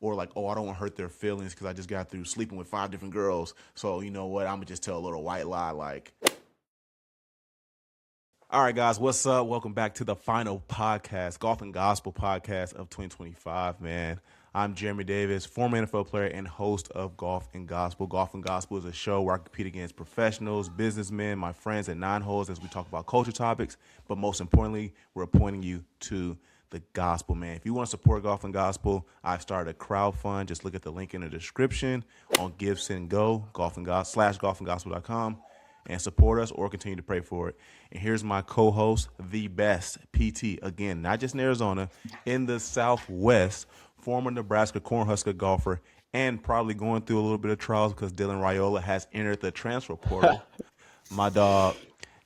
or like, oh, I don't want to hurt their feelings because I just got through sleeping with 5 different girls. So you know what? I'm gonna just tell a little white lie like. All right, guys, what's up? Welcome back to the final podcast, Golf and Gospel podcast of 2025, man. I'm Geremy Davis, former NFL player and host of Golf and Gospel. Golf and Gospel is a show where I compete against professionals, businessmen, my friends at Nine Holes as we talk about culture topics. But most importantly, we're pointing you to the gospel, man. If you want to support Golf and Gospel, I've started a crowdfund. Just look at the link in the description on Give, Send, Go, golfandgospel.com, and support us or continue to pray for it. And here's my co-host, the best PT, again, not just in Arizona, in the Southwest, former Nebraska Cornhusker golfer, and probably going through a little bit of trials because Dylan Raiola has entered the transfer portal. My dog,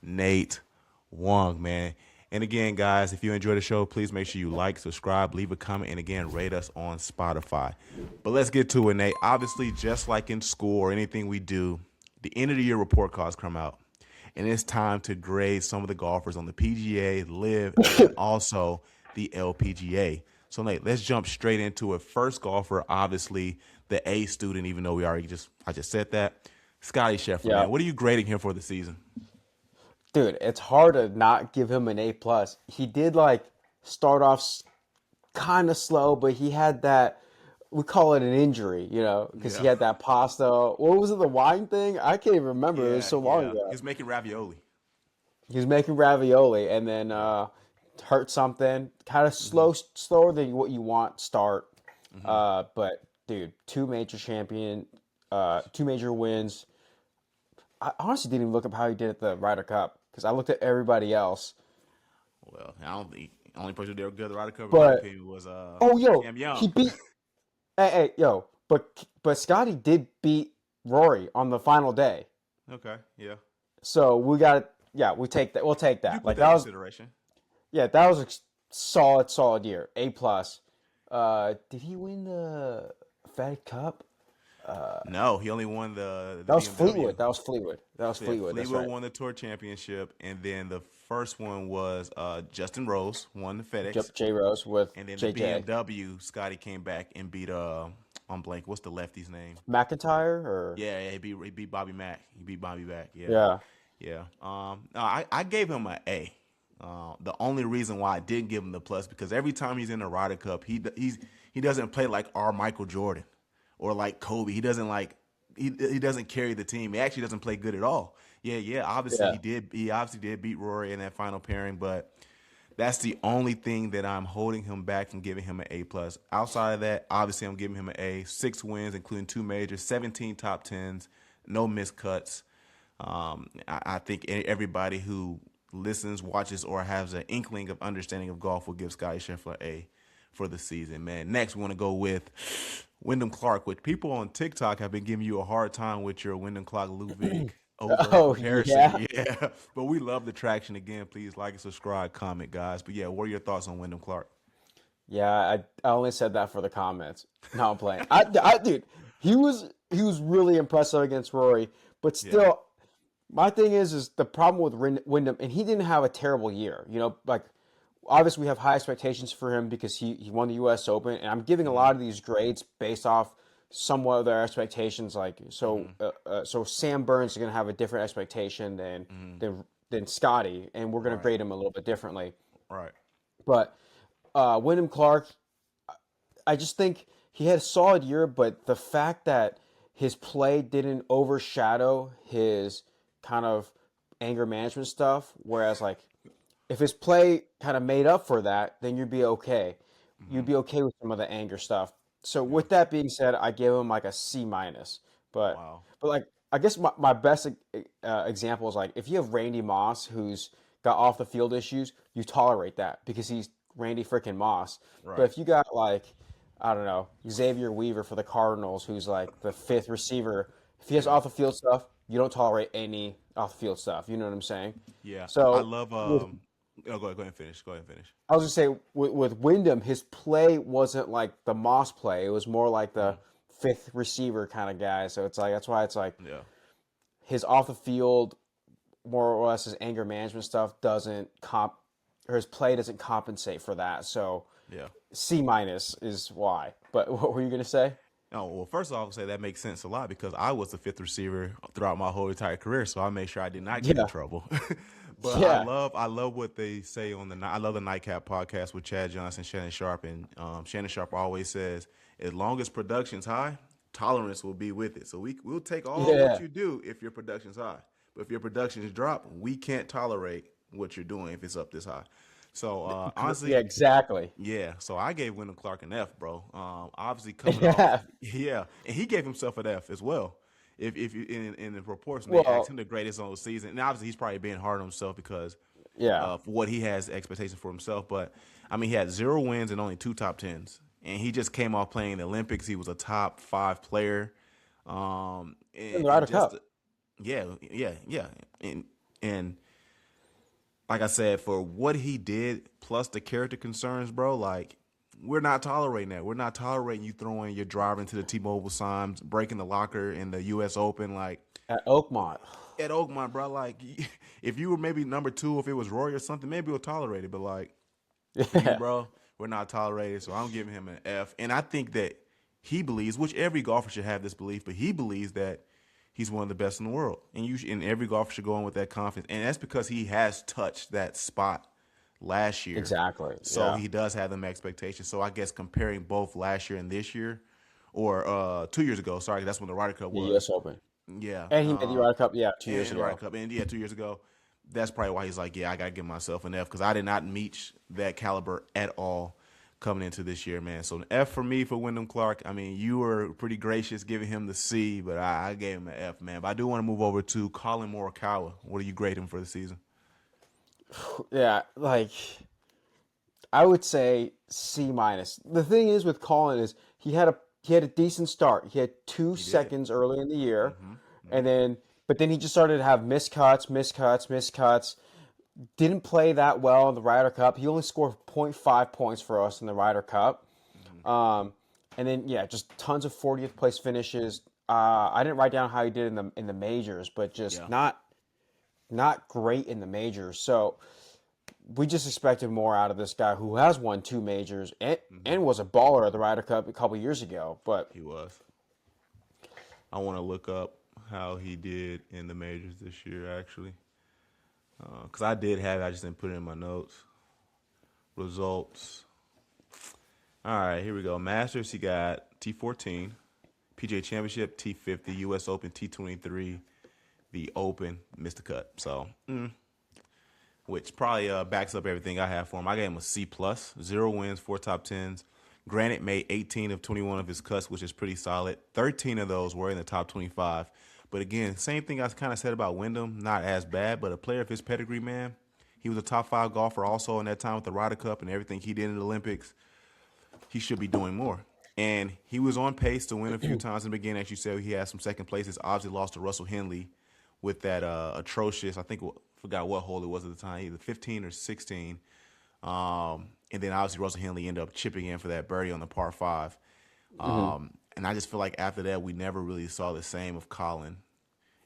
Nate Wong, man. And again, guys, if you enjoy the show, please make sure you like, subscribe, leave a comment, and again, rate us on Spotify. But let's get to it, Nate. Obviously, just like in school or anything we do, the end of the year report cards come out, and it's time to grade some of the golfers on the PGA, LIV, and also the LPGA. So, Nate, let's jump straight into it. First golfer, obviously, the A student, even though I just said that. Scottie Scheffler, Yeah, man. What are you grading him for the season? dude, it's hard to not give him an A plus. He did like start off kind of slow, but he had that we call it an injury, because he Yeah. had that pasta. What was it, the wine thing? I can't even remember. It was Yeah, so long yeah. ago. He's making ravioli. He was making ravioli and then Yeah. hurt something. Kind of Mm-hmm. slower than what you want start. Mm-hmm. But dude, two major wins. I honestly didn't even look up how he did at the Ryder Cup because I looked at everybody else. Well, I don't think the only person who did good at the Ryder Cup, in my But opinion, was oh, yo, Cam he Young. beat. Hey, yo, but Scotty did beat Rory on the final day. Okay, yeah. So we got, yeah, we take that. We'll take You that. put Like that in that was, consideration. yeah, that was a solid year. A plus. Did he win the Fed Cup? No, he only won the That was BMW. Fleetwood. That was Fleetwood. That was Yeah, Fleetwood. That's Fleetwood right. won the Tour Championship, and then the first one was Justin Rose won the FedEx, J Rose with and then the JJ BMW. Scotty came back and beat on blank. What's the lefty's name? McIntyre or Yeah, yeah, he beat Bobby Mack. He beat Bobby Mack. Yeah, yeah. yeah. No, I gave him an A. The only reason why I didn't give him the plus because every time he's in the Ryder Cup, he doesn't play like our Michael Jordan or like Kobe. He doesn't like he doesn't carry the team. He actually doesn't play good at all. Yeah, yeah. Obviously Yeah. he did. He obviously did beat Rory in that final pairing, but that's the only thing that I'm holding him back from giving him an A plus. Outside of that, obviously I'm giving him an A. 6 wins, including 2 majors, 17 top tens, no miscuts. I think everybody who listens, watches, or has an inkling of understanding of golf will give Scottie Scheffler A for the season, man. Next, we want to go with Wyndham Clark, which people on TikTok have been giving you a hard time with your Wyndham Clark Ludwig over Oh comparison. yeah. Yeah, but we love the traction. Again, please like and subscribe, comment, guys. But yeah, what are your thoughts on Wyndham Clark? Yeah, I only said that for the comments. No, I'm playing. Dude, he was really impressive against Rory, but Yeah. still, my thing is the problem with Wyndham, and he didn't have a terrible year. Like obviously we have high expectations for him because he won the U.S. Open, and I'm giving a Mm-hmm. lot of these grades based off somewhat of their expectations. Like Mm-hmm. so Sam Burns is going to have a different expectation Mm-hmm. than Scotty, and we're going to Right. grade him a little bit differently. Right. But Wyndham Clark, I just think he had a solid year, but the fact that his play didn't overshadow his kind of anger management stuff, whereas like if his play kind of made up for that, then you'd be okay. Mm-hmm. You'd be okay with some of the anger stuff. So Yeah. with that being said, I gave him like a C minus. But Wow. but like I guess my best example is like if you have Randy Moss who's got off the field issues, you tolerate that because he's Randy freaking Moss. But Right. if you got like I don't know Xavier Weaver for the Cardinals, who's like the fifth receiver, if he has Yeah. off the field stuff, you don't tolerate any off the field stuff. You know what I'm saying? Yeah. I So love with oh, go ahead and finish. Go ahead and finish. I was gonna say with Wyndham, his play wasn't like the Moss play. It was more like the Mm-hmm. fifth receiver kind of guy. So it's like that's why it's like Yeah. his off the field, more or less his anger management stuff doesn't or his play doesn't compensate for that. So Yeah. C minus is why. But what were you gonna say? Oh, well, first off, I'll say that makes sense a lot because I was the fifth receiver throughout my whole entire career, so I made sure I did not get in Yeah, trouble. But yeah, I love what they say on I love the Nightcap podcast with Chad Johnson, Shannon Sharp, and Shannon Sharp always says, as long as production's high, tolerance will be with it. So we'll take all what yeah. you do if your production's high, but if your production is drop, we can't tolerate what you're doing if it's up this high. So Yeah, honestly, exactly. yeah, so I gave Wyndham Clark an F, bro. Obviously coming off, Yeah. yeah, and he gave himself an F as well. If you in the reports when they asked him Well, the greatest on the season, and obviously he's probably being hard on himself because yeah, of what he has expectations for himself. But I mean, he had 0 wins and only 2 top 10s, and he just came off playing the Olympics. He was a top 5 player, in the and Ryder just Cup. yeah, and like I said, for what he did plus the character concerns, bro, like we're not tolerating that. We're not tolerating you throwing your driver into the T-Mobile signs, breaking the locker in the U.S. Open, like At Oakmont. at Oakmont, bro. Like if you were maybe number two, if it was Rory or something, maybe we'll tolerate it. But like for you, Yeah, bro, we're not tolerated. So I'm giving him an F. And I think that he believes, which every golfer should have this belief, but he believes that he's one of the best in the world. And every golfer should go in with that confidence. And that's because he has touched that spot last year. exactly. So Yeah, he does have them expectations. So I guess comparing both last year and this year, or 2 years ago, sorry, that's when the Ryder Cup the was. U.S. Open, Yeah. and he made the Ryder Cup. Yeah, 2 years And the Ryder ago. Cup. And yeah, 2 years ago. That's probably why he's like, yeah, I got to give myself an F because I did not meet that caliber at all coming into this year, man. So an F for me for Wyndham Clark. I mean, you were pretty gracious giving him the C, but I gave him an F, man. But I do want to move over to Colin Morikawa. What do you grade him for the season? Yeah, like I would say C minus. The thing is with Colin is he had a decent start. He had two He did. seconds early in the year, Mm-hmm. and Mm-hmm. then but then he just started to have miscuts. Didn't play that well in the Ryder Cup. He only scored zero point 0.5 points for us in the Ryder Cup. Mm-hmm. And then yeah, just tons of 40th place finishes. I didn't write down how he did in the majors, but just Yeah. not great in the majors. So we just expected more out of this guy who has won two majors Mm-hmm. and was a baller at the Ryder Cup a couple years ago. But He was. I want to look up how he did in the majors this year, actually. Because I did have it. I just didn't put it in my notes. Results. All right, here we go. Masters, he got T14. PGA Championship, T50. U.S. Open, T23. The Open, missed the cut. So, which probably backs up everything I have for him. I gave him a C+. 0 wins, 4 top 10s. Granted, made 18 of 21 of his cuts, which is pretty solid. 13 of those were in the top 25. But again, same thing I kind of said about Wyndham, not as bad, but a player of his pedigree, man. He was a top 5 golfer also in that time with the Ryder Cup and everything he did in the Olympics. He should be doing more. And he was on pace to win a few times in the beginning. As you said, he had some second places. Obviously lost to Russell Henley with that atrocious, I think, forgot what hole it was at the time, either 15 or 16. And then obviously Russell Henley ended up chipping in for that birdie on the par 5. And I just feel like after that, we never really saw the same of Colin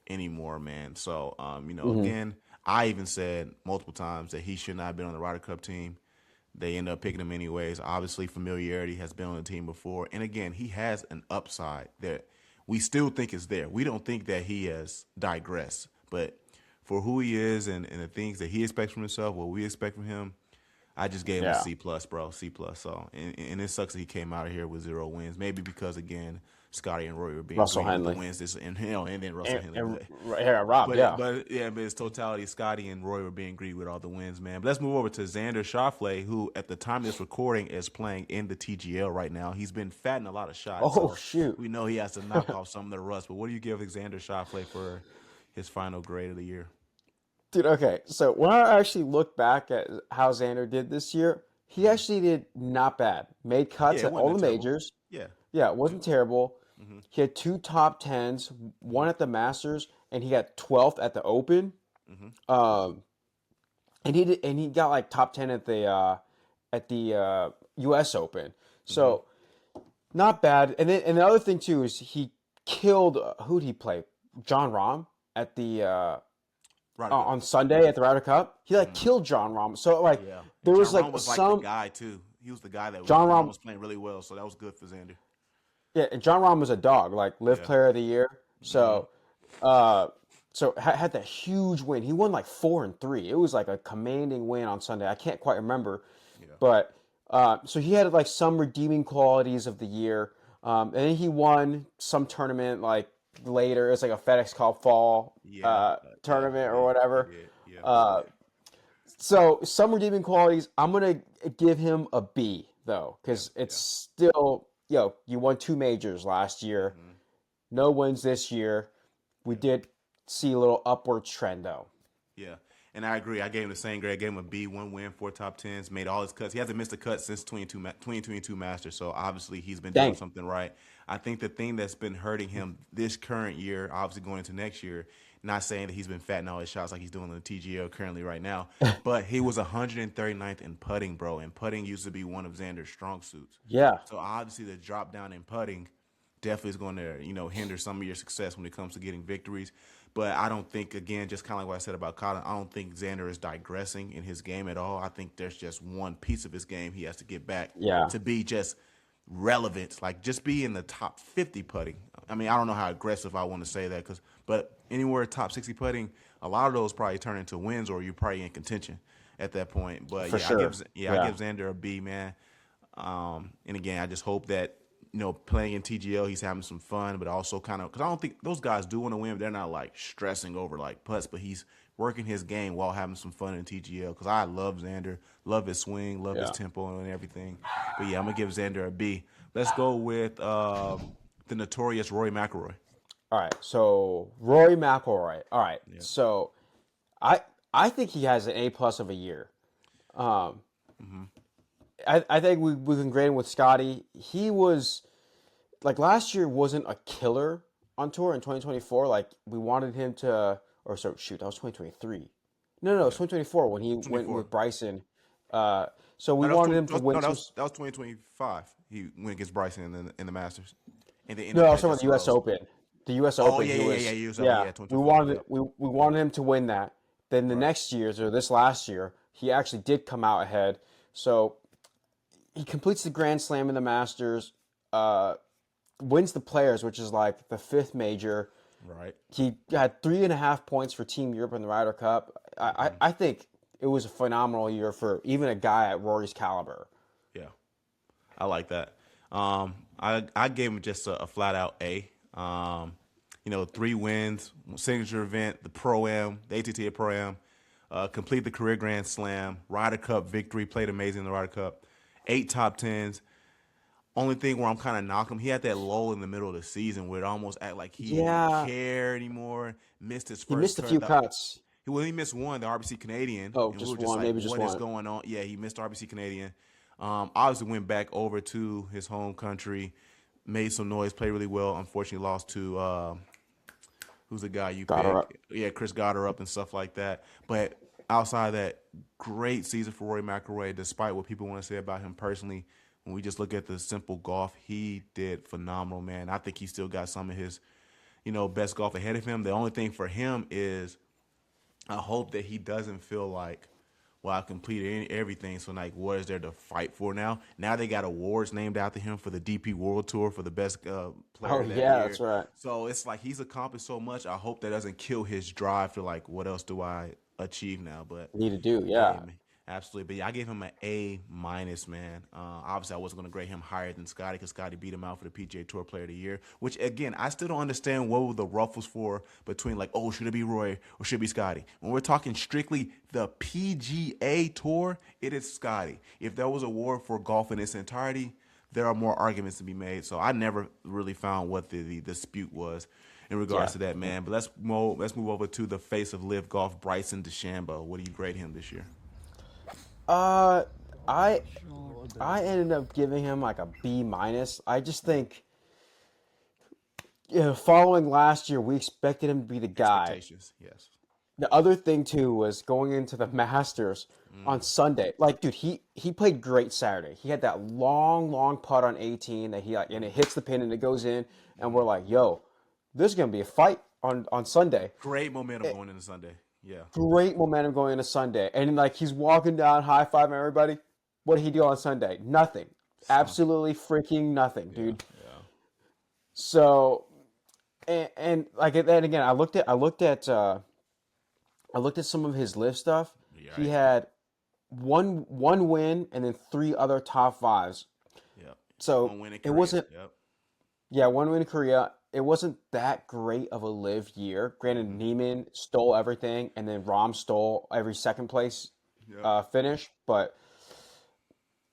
anymore, man. So, again, I even said multiple times that he should not have been on the Ryder Cup team. They end up picking him anyways. Obviously, familiarity has been on the team before. And again, he has an upside that we still think is there. We don't think that he has digressed. But for who he is and the things that he expects from himself, what we expect from him, I just gave him a yeah, C plus, bro. C plus. So, and it sucks that he came out of here with 0 wins. Maybe because again, Scottie and Rory were being Russell greedy with the Henley wins. And then Russell Henley. and But yeah, Rob. but Yeah. but yeah, but it's totality. Scotty and Roy were being greedy with all the wins, man. But let's move over to Xander Schauffele, who at the time of this recording is playing in the TGL right now. He's been fatting a lot of shots, Oh so shoot. we know he has to knock off some of the rust. But what do you give Xander Schauffele for his final grade of the year? Dude, okay. So when I actually look back at how Xander did this year, he Mm-hmm. actually did not bad. Made Yeah, cuts it at wasn't all the that terrible. majors. Yeah. Yeah, it wasn't terrible. Mm-hmm. He had two top tens, Mm-hmm. one at the Masters, and he got 12th at the Open. Mm-hmm. Um, and he got like top 10 at the U.S. Open. Mm-hmm. So not bad. And the other thing too is he killed who'd he play? John Rahm at the Ryder Cup. on Sunday at the Ryder Cup. He like Mm-hmm. killed John Rahm. So like Yeah, there and was John like Rahm was like the some guy too. he was the guy that John Rahm Rahm, was playing really well, so that was good for Xander. yeah, and John Rahm was a dog, like Live Yeah. Player of the Year. Hmm. Uh, had that huge win. He won like 4-3. It was like a commanding win on Sunday. I can't quite remember, Yeah. but so he had like some redeeming qualities of the year. And then he won some tournament like later. It's like a FedEx Cup Fall Yeah. Yeah. He tournament or did. He whatever. did. Yeah. Uh, so some redeeming qualities. I'm gonna give him a B though, Yeah. because it's Yeah. still you won two majors last year, Hmm. no wins this year. We Yeah. did see a little upward trend though. Yeah. And I agree. I gave him the same grade. I gave him a B, one win, four top tens, made all his cuts. He hasn't missed a cut since 2022 Masters, so obviously he's been doing Dang. something right. I think the thing that's been hurting him this current year, obviously going into next year, not saying that he's been fatting all his shots like he's doing on the TGO currently right now, but he was 139th in putting, bro, and putting used to be one of Xander's strong suits. Yeah. So obviously the drop down in putting definitely is going to hinder some of your success when it comes to getting victories. But I don't think, again, just kind of like what I said about Colin, I don't think Xander is digressing in his game at all. I think there's just one piece of his game he has to get back Yeah. to be just relevant, like just be in the top 50 putting. I mean, I don't know how aggressive I want to say that, but anywhere top 60 putting, a lot of those probably turn into wins, or you're probably in contention at that point. But For yeah, sure. I give Xander a B, man. And again, I just hope that playing in TGL, he's having some fun, but also kind of because I don't think those guys do want to win. But they're not like stressing over like putts, but he's working his game while having some fun in TGL. Because I love Xander, love his swing, love his Yeah. tempo and everything. But yeah, I'm gonna give Xander a B. Let's go with the notorious Rory McIlroy. All right. So Rory McIlroy. All right. Yeah. So I I think he has an A plus of a year. Um, Hmm. I think we can grade him with Scottie. He was like last year wasn't a killer on tour in 2024. Like we wanted him to, or so shoot, that was 2023. No, it's Yeah. 2024 when he went 24. with Bryson. So we No, that was wanted him to win no, some. that was 2025. He went against Bryson in the Masters, and they ended No, up I was at talking about the Justin U.S. Rose. Open. The U.S. Oh Open, yeah, he yeah, yeah, yeah. was You was yeah. yeah, We 2024. wanted Yep. we wanted him to win that. Then the Right. next year's or this last year, he actually did come out ahead. So he completes the Grand Slam in the Masters, wins the Players, which is like the fifth major. Right. He had 3.5 points for Team Europe in the Ryder Cup. I think it was a phenomenal year for even a guy at Rory's caliber. Yeah. I like that. I gave him just a flat out A. 3 wins, signature event, the Pro Am, the ATT Pro Am, complete the career Grand Slam, Ryder Cup victory, played amazing in the Ryder Cup, 8 top 10s. Only thing where I'm kind of knocking him, he had that lull in the middle of the season where it almost act like he didn't Yeah, care anymore. Missed his he first missed a cut. few cuts. He missed one, the RBC Canadian, Oh, and we were just just one, like, maybe just "What is one. going on?" Yeah, he missed RBC Canadian. Obviously went back over to his home country, made some noise, played really well. Unfortunately, lost to who's the guy you Got her up. pick? Yeah, Chris got her up and stuff like that. But outside of that, great season for Rory McIlroy. Despite what people want to say about him personally, when we just look at the simple golf, he did phenomenal, man. I think he still got some of his, best golf ahead of him. The only thing for him is I hope that he doesn't feel like, well, I completed everything. So, like, what is there to fight for now? Now they got awards named after him for the DP World Tour for the best Oh player that yeah, year. that's right. So it's like he's accomplished so much. I hope that doesn't kill his drive to like, what else do I achieve now? But Need to do, hey, yeah. man, absolutely. But yeah, I gave him an A minus, man. Obviously, I wasn't going to grade him higher than Scottie because Scottie beat him out for the PGA Tour Player of the Year. Which again, I still don't understand what were the ruffles for between like, oh, should it be Roy or should it be Scottie? When we're talking strictly the PGA Tour, it is Scottie. If there was a award for golf in its entirety, there are more arguments to be made. So I never really found what the dispute was in regards Yeah. to that, man. But let's move over to the face of Live Golf, Bryson DeChambeau. What do you grade him this year? Uh, I I ended up giving him like a B minus. I just think, following last year, we expected him to be the guy. Expectations, yes. The other thing too was going into the Masters on Sunday. Like, dude, he played great Saturday. He had that long putt on 18 that he like, and it hits the pin and it goes in, and we're like, yo, this is gonna be a fight on Sunday. Great momentum going into Sunday. Yeah. Great momentum going into Sunday, and like he's walking down, high fiving everybody. what did he do on Sunday? Nothing. Stunk. Absolutely freaking nothing, Yeah, dude. yeah. So, and like, and again, I looked at some of his live stuff. You're He right. had one win and then three other top fives. Yep. So One win in it Korea. wasn't, Yep. yeah, one win in Korea. It wasn't that great of a live year. Granted, Mm-hmm. Neiman stole everything, and then Rahm stole every second place Yep. finish. But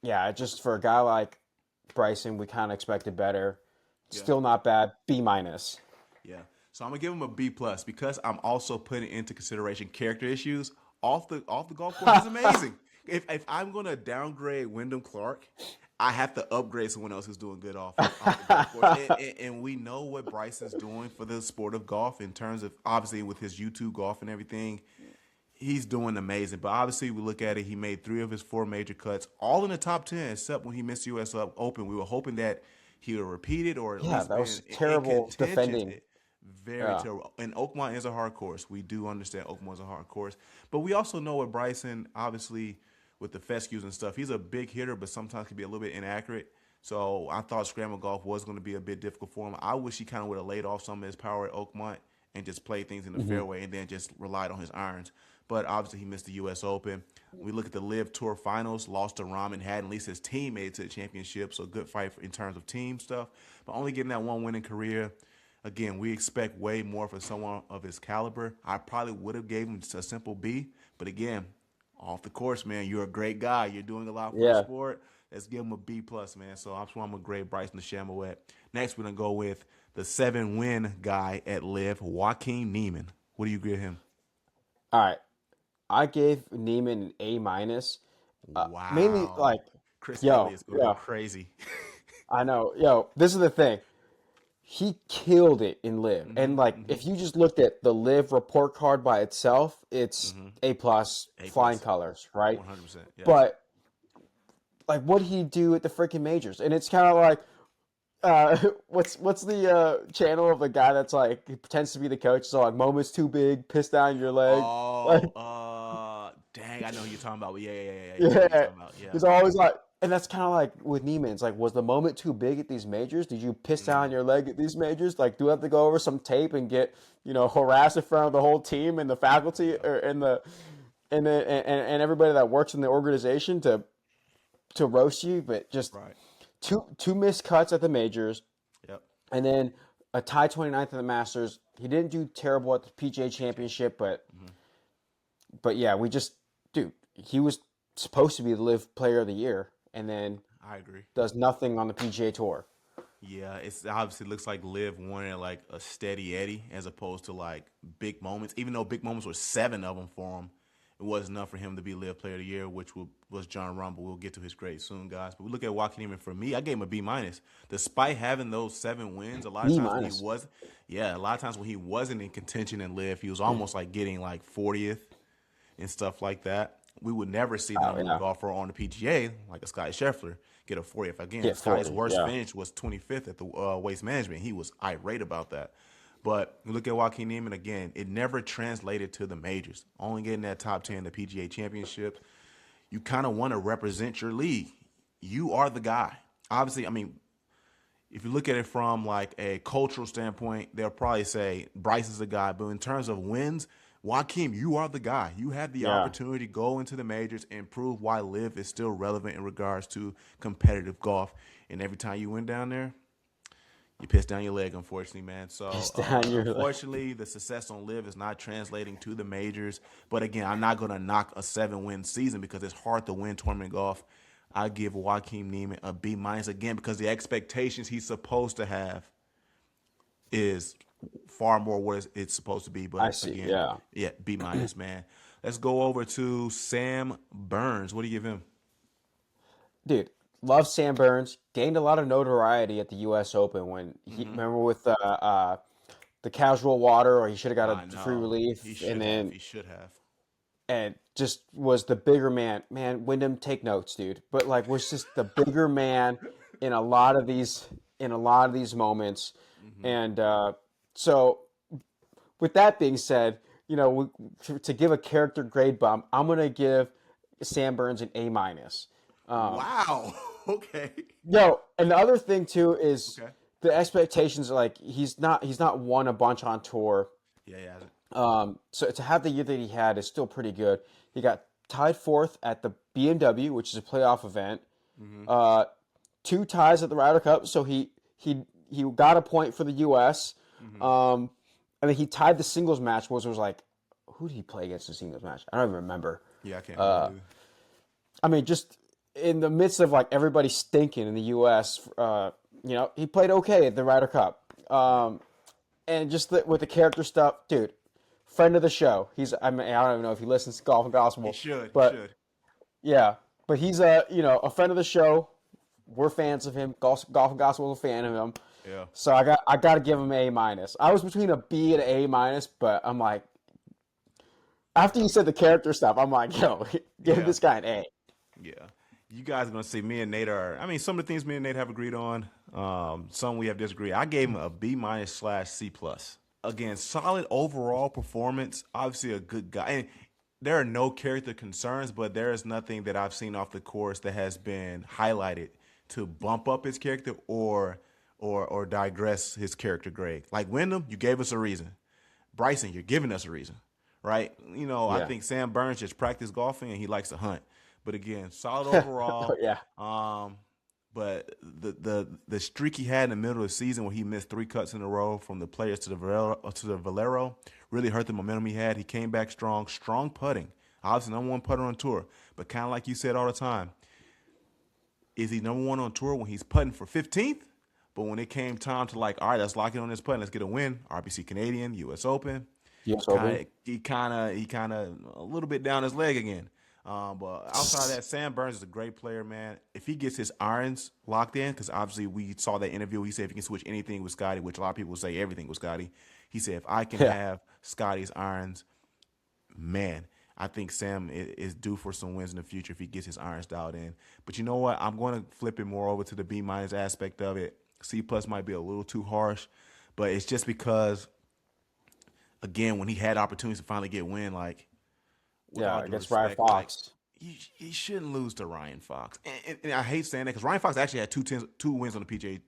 yeah, just for a guy like Bryson, we kind of expected better. Yeah. Still not bad. B minus. Yeah. So I'm gonna give him a B plus because I'm also putting into consideration character issues. Off the golf course, he's amazing. If I'm gonna downgrade Wyndham Clark, I have to upgrade someone else who's doing good off the golf course. And we know what Bryson's doing for the sport of golf in terms of obviously with his YouTube golf and everything. He's doing amazing. But obviously, we look at it, he made 3 of his 4 major cuts, all in the top 10, except when he missed US Open. We were hoping that he would repeat it or at Yeah, least that been was in terrible contention. defending. Very Yeah. terrible. And Oakmont is a hard course. We do understand Oakmont is a hard course. But we also know with Bryson, obviously, with the fescues and stuff, he's a big hitter, but sometimes can be a little bit inaccurate. So I thought scramble golf was going to be a bit difficult for him. I wish he kind of would have laid off some of his power at Oakmont and just played things in the Hmm. fairway and then just relied on his irons. But obviously, he missed the U.S. Open. We look at the Live Tour Finals, lost to Rahm had at least his team made it to the championship, so good fight in terms of team stuff. But only getting that one win in career. Again, we expect way more from someone of his caliber. I probably would have gave him just a simple B, but again, off the course, man, you're a great guy. You're doing a lot for the Yeah. sport. Let's give him a B plus, man. So I'm sure I'm gonna grade Bryson DeChambeau at. Next, we're gonna go with the 7 win guy at Live, Joaquin Neiman. What do you grade him? All right. I gave Neiman an A minus. Mainly Wow. like, Chris yo, Elliott's gonna go yo, crazy. I know, yo, this is the thing. He killed it in live. And like Mm-hmm. if you just looked at the live report card by itself, it's Mm-hmm. A plus A flying plus. colors, right? 100%. Yes. But like what did he do at the freaking majors? And it's kind of like what's the channel of the guy that's like he pretends to be the coach, so like moments too big, piss down your leg. Like Oh, dang, I know who you're talking about. Yeah, yeah, yeah, yeah, yeah. I know who you're yeah. talking about. Yeah. He's always like, and that's kind of like with Neiman. It's like, was the moment too big at these majors? Did you piss Mm-hmm. down your leg at these majors? Like, do I have to go over some tape and get, harassed in front of the whole team and the faculty Yeah. or and everybody that works in the organization to roast you? But just Right. two missed cuts at the majors, Yep. and then a tie 29th at the Masters. He didn't do terrible at the PGA PJ. Championship, but Mm-hmm. yeah, dude, he was supposed to be the Live Player of the Year, and then I agree. does nothing on the PGA Tour. Yeah, it's obviously looks like Liv wanted like a steady Eddie as opposed to like big moments. Even though big moments were 7 of them for him, it wasn't enough for him to be Live Player of the Year, which was John Rumble. We'll get to his grade soon, guys. But we look at Joaquin Neiman. For me, I gave him a B minus. Despite having those 7 wins, a lot of B times when he minus. was, yeah, a lot of times when he wasn't in contention and Live, he was almost like getting like 40th and stuff like that. We would never see the Oh number one yeah, golfer on the PGA, like a Scottie Scheffler, get a 40th. Again, get Scottie's 40. worst Yeah, finish was 25th at the Waste Management. He was irate about that. But we look at Joaquin Neiman again, it never translated to the majors. Only getting that top 10 the PGA Championship. You kind of want to represent your league. You are the guy. Obviously, I mean, if you look at it from like a cultural standpoint, they'll probably say Bryce is the guy. But in terms of wins, Joaquin, you are the guy. You had the yeah. opportunity to go into the majors and prove why Live is still relevant in regards to competitive golf. And every time you went down there, you pissed down your leg, unfortunately, man. So, Piss down your leg. unfortunately, the success on Live is not translating to the majors. But again, I'm not going to knock a 7 win season because it's hard to win tournament golf. I give Joaquin Neiman a B minus again because the expectations he's supposed to have is far more what it's supposed to be. I But see. again, Yeah, yeah, B minus, man. Let's go over to Sam Burns. What do you give him? dude, love Sam Burns. Gained a lot of notoriety at the U.S. Open when he Mm-hmm. remember with the casual water, or he should have got I a free know he relief, and should have. then He should have. just was the bigger man. Man, Wyndham, take notes, dude. But like, was just the bigger man in a lot of these moments, Mm-hmm. and so with that being said, to give a character grade bump, I'm gonna give Sam Burns an A minus. Wow. Okay. Yo, and the other thing too is Okay. the expectations are like he's not won a bunch on tour. Yeah, he hasn't. So to have the year that he had is still pretty good. He got tied fourth at the BMW, which is a playoff event. Mm-hmm. Uh, two ties at the Ryder Cup, so he got a point for the U.S. Mm-hmm. And then he tied the singles match, which was like, who did he play against the singles match? I don't even remember. Yeah, I can't remember either. I mean, just in the midst of like everybody stinking in the U.S., he played okay at the Ryder Cup. And just with the character stuff, dude, friend of the show. I don't even know if he listens to Golf and He Gospel, should. He but should. yeah, but he's a friend of the show. We're fans of him. Golf and Gospel is a fan of him. Yeah. So I got to give him A minus. I was between a B and A minus, but I'm like, after you said the character stuff, I'm like, yo, give Yeah. this guy an A. Yeah. You guys are gonna see me and Nate are. I mean, some of the things me and Nate have agreed on. Some we have disagreed. I gave him a B minus / C plus. Again, solid overall performance. Obviously, a good guy. And there are no character concerns, but there is nothing that I've seen off the course that has been highlighted to bump up his character or digress his character grade. Like Wyndham, you gave us a reason. Bryson, you're giving us a reason, right? I Yeah. think Sam Burns just practiced golfing and he likes to hunt. But again, solid overall. Yeah. But the streak he had in the middle of the season where he missed 3 cuts in a row from the players to the Valero really hurt the momentum he had. He came back strong putting. Obviously, number one putter on tour. But kind of like you said all the time, is he number one on tour when he's putting for 15th? But when it came time to all right, let's lock in on this putt, let's get a win. RBC Canadian, U.S. Open. Yes, Open. He kind of a little bit down his leg again. But outside of that, Sam Burns is a great player, man. If he gets his irons locked in, because obviously we saw that interview, he said if he can switch anything with Scottie, which a lot of people say everything with Scottie. He said if I can Yeah. have Scottie's irons, man, I think Sam is due for some wins in the future if he gets his irons dialed in. But you know what? I'm going to flip it more over to the B minus aspect of it. C plus might be a little too harsh, but it's just because, again, when he had opportunities to finally get win, with all Yeah, due against Ryan respect, Fox. he shouldn't lose to Ryan Fox. And I hate saying that because Ryan Fox actually had two wins on the PGA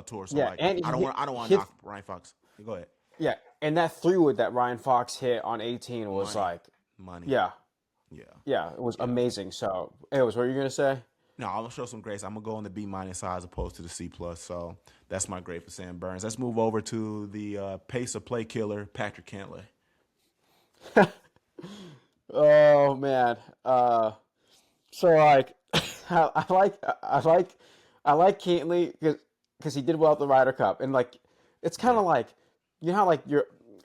Tour. So Yeah, and I don't want to hit, knock Ryan Fox. Go ahead. yeah, and that 3-wood that Ryan Fox hit on 18 was Money, like, money. yeah, Yeah, yeah, it was yeah. amazing. So, anyways, what were you gonna say? No, I'm gonna show some grace. I'm gonna go on the B minus side as opposed to the C plus. So that's my grade for Sam Burns. Let's move over to the pace of play killer, Patrick Cantlay. Oh man. So like, I like Cantley because he did well at the Ryder Cup, and like, it's kind Yeah. of like, how like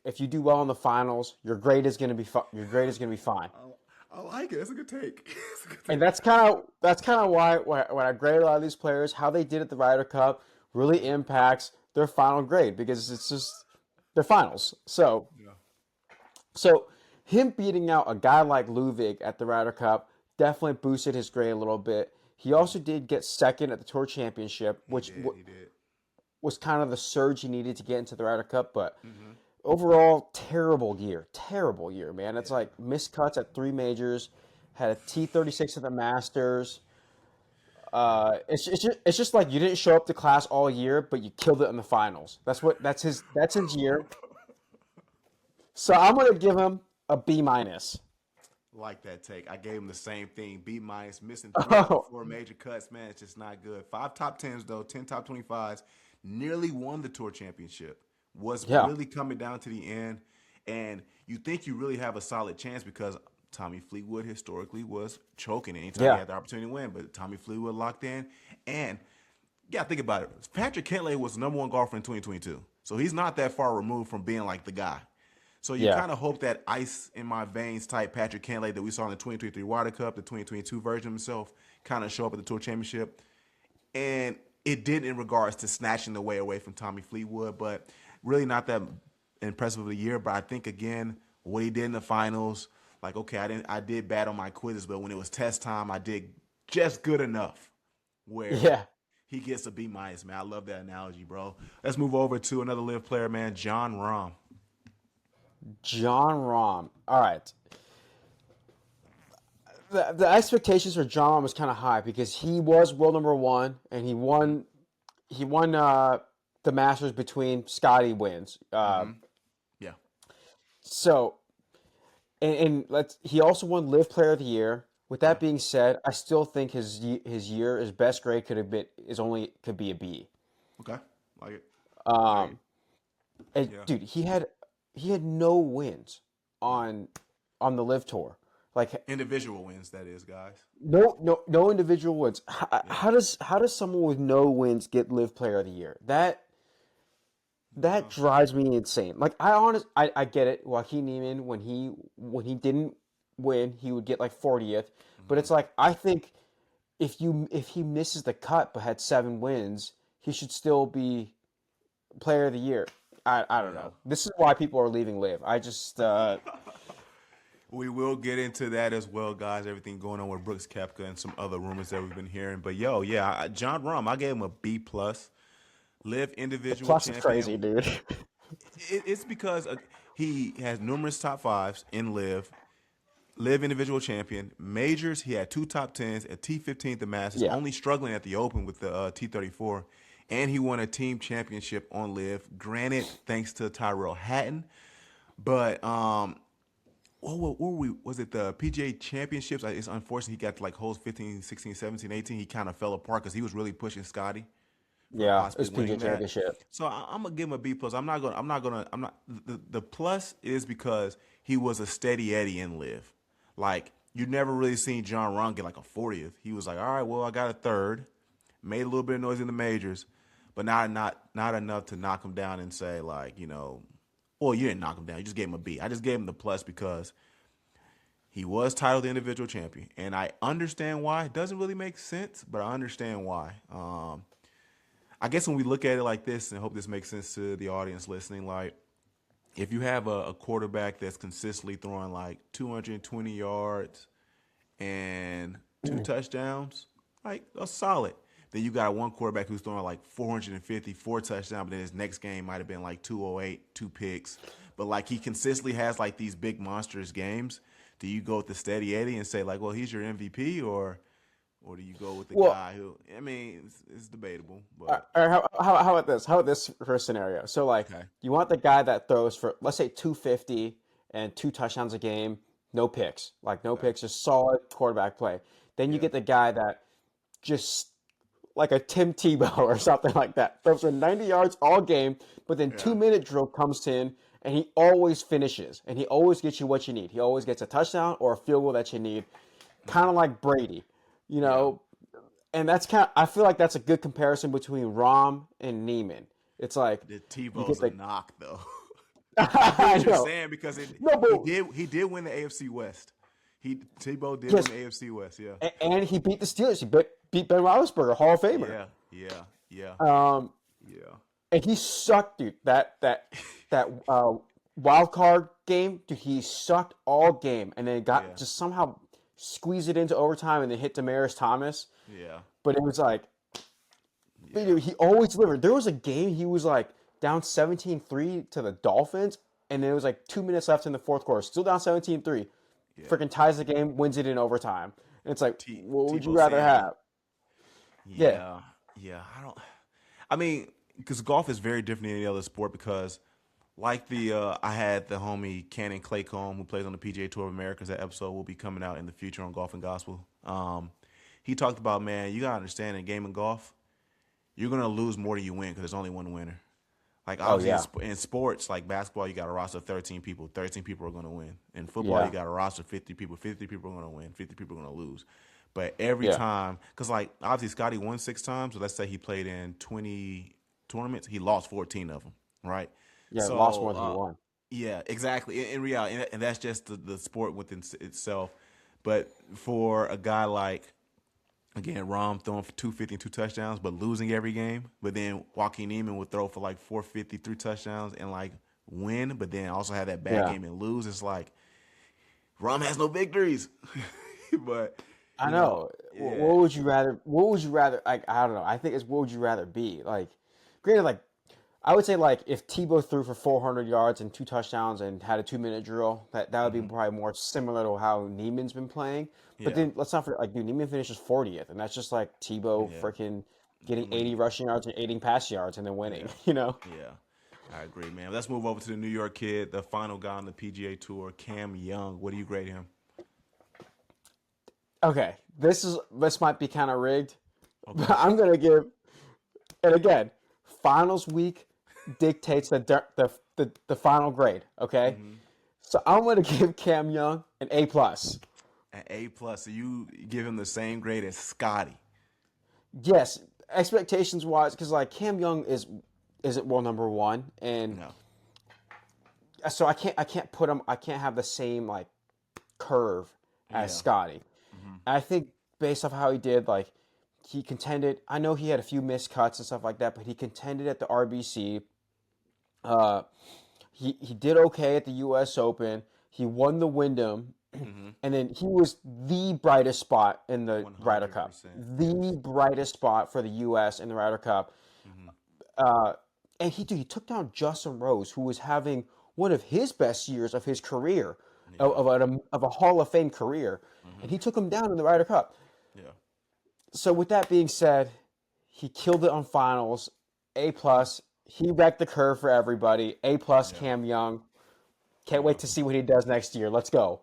if you do well in the finals, your grade is gonna be fine. I like it. That's a good take. That's a good And take. that's kind of why when I grade a lot of these players, how they did at the Ryder Cup really impacts their final grade because it's just their finals. Yeah. So him beating out a guy like Ludwig at the Ryder Cup definitely boosted his grade a little bit. He also did get second at the Tour Championship, He which did. He did. was kind of the surge he needed to get into the Ryder Cup. But Mm-hmm. overall, terrible year, man. It's Yeah. like missed cuts at 3 majors, had a T36 at the Masters. It's just like you didn't show up to class all year, but you killed it in the finals. That's his year. So I'm gonna give him a B minus. Like that take. I gave him the same thing. B minus, missing 3 out of the Oh 4 major cuts. Man, it's just not good. 5 top 10s, though, 10 top 25s. Nearly won the Tour Championship. Was yeah, really coming down to the end. And you think you really have a solid chance because Tommy Fleetwood historically was choking anytime he yeah, had the opportunity to win. But Tommy Fleetwood locked in. And yeah, think about it. Patrick Cantlay was the number one golfer in 2022. So he's not that far removed from being like the guy. So you yeah, kind of hope that ice in my veins type Patrick Cantlay that we saw in the 2023 Ryder Cup, the 2022 version of himself, kind of show up at the Tour Championship. And it did in regards to snatching the way away from Tommy Fleetwood, but really not that impressive of a year. But I think again, what he did in the finals, like okay, I did bad on my quizzes, but when it was test time, I did just good enough where yeah. he gets a B minus, man. I love that analogy, bro. Let's move over to another live player, man, John Rahm. John Rahm. All right. the expectations for John was kind of high because he was world number one and he won the Masters between Scottie wins. Yeah. So and he also won Live Player of the Year. With Yeah. that being said, I still think his year, his best grade could be a B. Okay. Like it. Like it. Um, and Yeah. dude, he had no wins No. on the Live Tour. Like Individual wins, that is, guys. no individual wins. Yeah. How does someone with no wins get Live Player of the Year? That No. drives me insane. Like I get it. Joaquin Neiman when he didn't win, he would get like 40th. But Hmm. it's like I think if he misses the cut but had 7 wins, he should still be Player of the Year. I don't Yeah. know. This is why people are leaving Live. I just We will get into that as well, guys. Everything going on with Brooks Koepka and some other rumors that we've been hearing. But yo, yeah, John Rahm, I gave him a B plus. Live individual plus is crazy, champion. dude. It's because he has numerous top fives in Live. Live individual champion. Majors, he had 2 top 10s, a T15 at the Masters, Yeah. only struggling at the Open with the T34. And he won a team championship on Live. Granted, thanks to Tyrell Hatton. But what were we? Was it the PGA championships? It's unfortunate he got to like holes 15, 16, 17, 18. He kind of fell apart because he was really pushing Scottie for Yeah, possibly it's PGA winning that. Championship. So I'm gonna give him a B plus. I'm not. The plus is because he was a steady Eddie in Live. Like you never really seen John Rahm get like a 40th. He was like, all right, well I got a third, made a little bit of noise in the majors, but not enough to knock him down and say like well you didn't knock him down. You just gave him a B. I just gave him the plus because he was titled the individual champion, and I understand why. It doesn't really make sense, but I understand why. I guess when we look at it like this, and I hope this makes sense to the audience listening, like if you have a quarterback that's consistently throwing like 220 yards and 2 touchdowns, like that's solid. Then you got one quarterback who's throwing like 450, 4 touchdowns, but then his next game might have been like 208, 2 picks. But like he consistently has like these big monstrous games. Do you go with the steady Eddie and say like, well, he's your MVP, or do you go with the Well, guy who? I mean, it's debatable, all but right, how about this? How about this for a scenario? So, like, okay, you want the guy that throws for, let's say, 250 and 2 touchdowns a game, no picks. Like, no okay, picks, just solid quarterback play. Then you yeah, get the guy that just, like a Tim Tebow or something like that, throws for 90 yards all game, but then yeah, 2 minute drill comes in and he always finishes and he always gets you what you need. He always gets a touchdown or a field goal that you need, kind of like Brady, you yeah. know. And that's I feel like that's a good comparison between Rom and Neiman. It's like The you Tebow's get a the knock though. I get I what you're know. saying because No, but he did win the AFC West. Tebow did win yes, the AFC West. Yeah, and he beat the Steelers. He beat Ben Roethlisberger, Hall of Famer. yeah, yeah, yeah, Um, yeah, and he sucked, dude. That wild card game, dude. He sucked all game, and then got yeah, just somehow squeezed it into overtime, and then hit Demaryius Thomas. yeah, But it was like, yeah, dude, he always delivered. There was a game he was like down 17-3 to the Dolphins, and then it was like 2 minutes left in the fourth quarter, still down 17-3. yeah. Freaking ties the game, wins it in overtime. And it's like, what would you Tebow rather Sammy. have? Yeah, Yeah, yeah. I don't. I mean, because golf is very different than any other sport. Because, like I had the homie Cannon Claycomb who plays on the PGA Tour of Americas. That episode will be coming out in the future on Golf and Gospel. He talked about, man, you gotta understand in game of golf, you're gonna lose more than you win because there's only one winner. Like oh obviously yeah, in sports, like basketball, you got a roster of 13 people. 13 people are gonna win. In football, you yeah, got a roster of 50 people. 50 people are gonna win. 50 people are gonna lose. But every yeah, time, because like obviously Scottie won 6 times. So let's say he played in 20 tournaments, he lost 14 of them, right? yeah. Lost So more than you won. yeah, exactly. In reality, and that's just the sport within itself. But for a guy like again, Rom throwing for 250 and 2 touchdowns, but losing every game. But then Joaquin Neiman would throw for like 450, 3 touchdowns, and like win, but then also have that bad Yeah, game and lose. It's like Rom has no victories. But I you know, know. yeah, What would you rather? What would you rather? Like, I don't know. I think it's what would you rather be? Like, granted, like I would say like if Tebow threw for 400 yards and 2 touchdowns and had a 2 minute drill, that would be Hmm. probably more similar to how Neiman's been playing. But Yeah, then let's not forget, like, dude, Neiman finishes 40th, and that's just like Tebow yeah. freaking getting I 80 mean, rushing yards and 80 pass yards and then winning. yeah, You know? yeah. I agree, man. Let's move over to the New York kid, the final guy on the PGA Tour, Cam Young. What do you grade him? Okay, this might be kind of rigged, but Okay. I'm gonna give. And again, finals week dictates the final grade. Okay, Mm-hmm. so I'm gonna give Cam Young an A plus. An A plus. So you give him the same grade as Scotty. Yes, expectations wise, because like Cam Young isn't world number one, and No. so I can't put him. I can't have the same like curve as Yeah. Scotty. Mm-hmm. I think based off how he did, like he contended. I know he had a few missed cuts and stuff like that, but he contended at the RBC. Uh, he did okay at the U.S. Open. He won the Wyndham, Mm-hmm. and then he was the brightest spot in the Ryder Cup. 100%. The Yes. brightest spot for the U.S. in the Ryder Cup. Mm-hmm. Uh, and he took down Justin Rose, who was having one of his best years of his career, Yeah. of a Hall of Fame career, and Mm-hmm. he took him down in the Ryder Cup. Yeah. So with that being said, he killed it on finals. A plus. He wrecked the curve for everybody. A plus. Yeah. Cam Young. Can't Yeah. wait to see what he does next year. Let's go.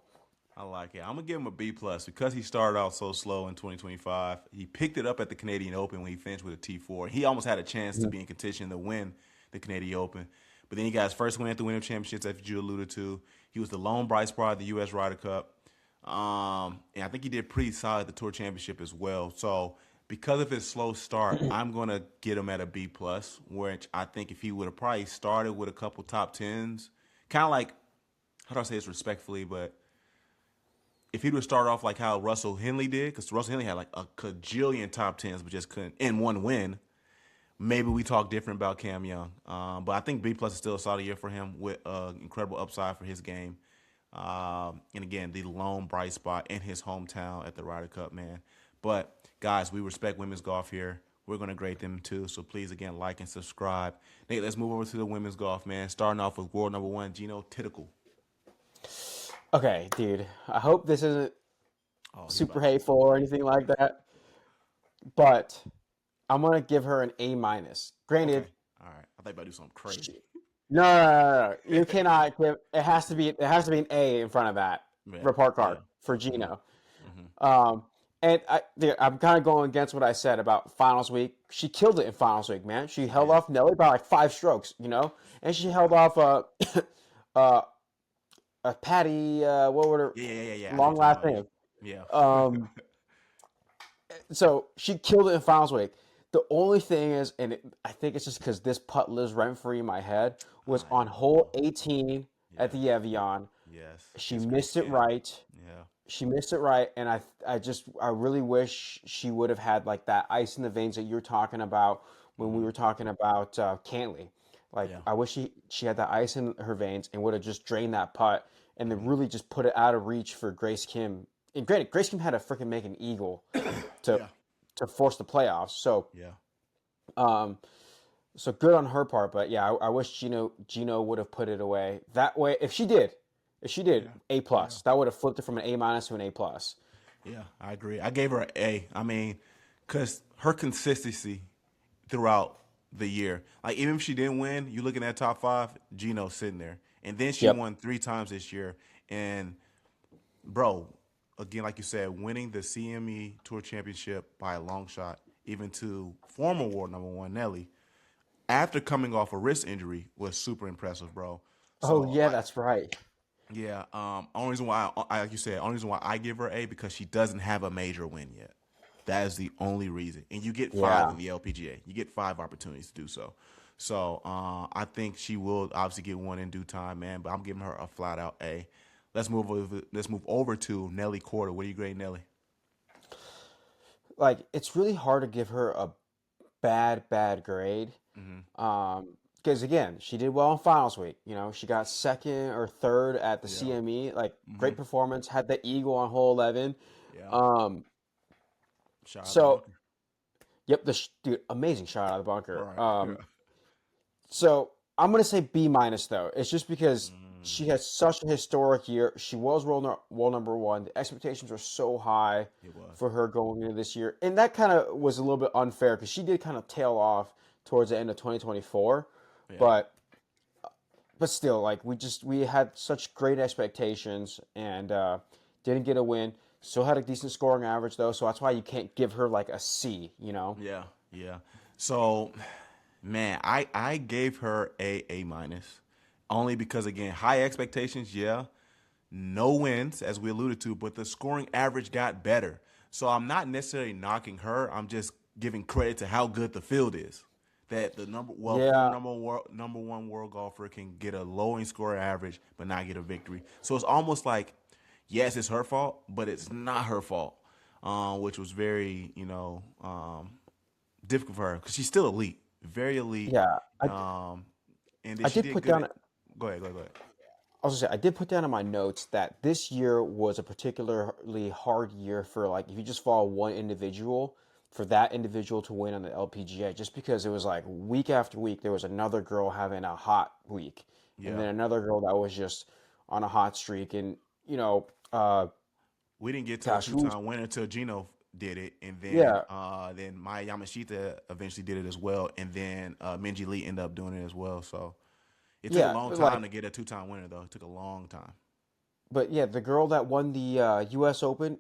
I like it. I'm gonna give him a B plus because he started out so slow in 2025. He picked it up at the Canadian Open when he finished with a T4. He almost had a chance to be in contention to win the Canadian Open, but then he got his first win at the Wyndham Championships, as you alluded to. He was the lone bright spot of the U.S. Ryder Cup, and I think he did pretty solid at the Tour Championship as well. So because of his slow start, I'm gonna get him at a B plus, which I think if he would have probably started with a couple top tens, kind of like how do I say this respectfully, but if he would start off like how Russell Henley did, because Russell Henley had like a cajillion top tens, but just couldn't in one win. Maybe we talk different about Cam Young, but I think B plus is still a solid year for him with incredible upside for his game. And again, the lone bright spot in his hometown at the Ryder Cup, man. But guys, we respect women's golf here. We're gonna grade them too. So please, again, like and subscribe. Nate, let's move over to the women's golf, man. Starting off with world number one, Gino Tickle. Okay, dude. I hope this isn't Oh, he's super about to say hateful something or crazy. anything like that, but I'm gonna give her an A minus. Okay, Granted, all right. I thought you about to do something crazy. she, no. You cannot give. It has to be an A in front of that Yeah, report yeah. card for Mm-hmm. Gino. Mm-hmm. Um, and I'm kind of going against what I said about finals week. She killed it in finals week, man. She She held did. off Nelly by like 5 strokes, and she held off uh, a Patty. What were her Yeah, yeah, yeah, yeah. I know what long you're talking last about. name? Yeah. Yeah. Um, so she killed it in finals week. The only thing is, I think it's just because this putt lives rent free in my head, was I on hole know. 18 at Yeah. the Evian. Yes. She Against Grace missed it Kim. right. Yeah. She missed it right, and I really wish she would have had like that ice in the veins that you're talking about when we Mm-hmm. were talking about Cantley. Like Yeah. I wish she had that ice in her veins and would have just drained that putt and then Mm-hmm. really just put it out of reach for Grace Kim. And granted, Grace Kim had to freaking make an eagle to Yeah. to force the playoffs. So Yeah. um, so good on her part, but yeah, I wish Gino would have put it away. That way, if she did, Yeah. A Yeah. plus. That would have flipped it from an A minus to an A plus. Yeah. I agree. I gave her an A. I mean, because her consistency throughout the year, like even if she didn't win, you looking at top five, Gino's sitting there. And then she Yep. won three times this year. And bro, again, like you said, winning the CME Tour Championship by a long shot, even to former world number one Nelly, after coming off a wrist injury, was super impressive, bro. Oh So, yeah, that's right. yeah, only reason why, like you said, only reason why I give her A because she doesn't have a major win yet. That is the only reason. And you get five Yeah. in the LPGA. You get five opportunities to do so. So I think she will obviously get one in due time, man. But I'm giving her a flat out A. Let's move over to Nelly Corder. What do you grade Nelly? Like it's really hard to give her a bad grade. Mm-hmm. Because again, she did well in finals week. She got second or third at the Yeah. CME. Like Mm-hmm. great performance. Had the eagle on hole 11. Yeah. Um, Shot out the so bunker. yep, dude, amazing shot out of the bunker. Right. Yeah. So I'm gonna say B minus though. It's just because Mm, she had such a historic year. She was world number one. The expectations were so high it was. for her going into this year, and that kind of was a little bit unfair because she did kind of tail off towards the end of 2024. Yeah. But still, like we had such great expectations and didn't get a win. Still had a decent scoring average though, so that's why you can't give her like a C. Yeah. Yeah. So, man, I gave her A minus, only because again high expectations. Yeah, no wins as we alluded to, but the scoring average got better. So I'm not necessarily knocking her. I'm just giving credit to how good the field is. That the former Yeah, number one world golfer can get a lowering score average but not get a victory. So it's almost like, yes, it's her fault, but it's not her fault, which was very difficult for her because she's still elite, very elite. yeah. Um, and then I she did did put good down. at. Go ahead, go ahead. I was gonna say I did put down in my notes that this year was a particularly hard year for like if you just follow one individual, for that individual to win on the LPGA, just because it was like week after week there was another girl having a hot week, and Yeah, then another girl that was just on a hot streak, and you know, uh, we didn't get to a gosh, two who's time winner until Gino did it, and yeah, then Maya Yamashita eventually did it as well, and then Minji Lee ended up doing it as well. So it took a yeah, long like time to get a 2 time winner though. It took a long time. but yeah, the girl that won the U.S. Open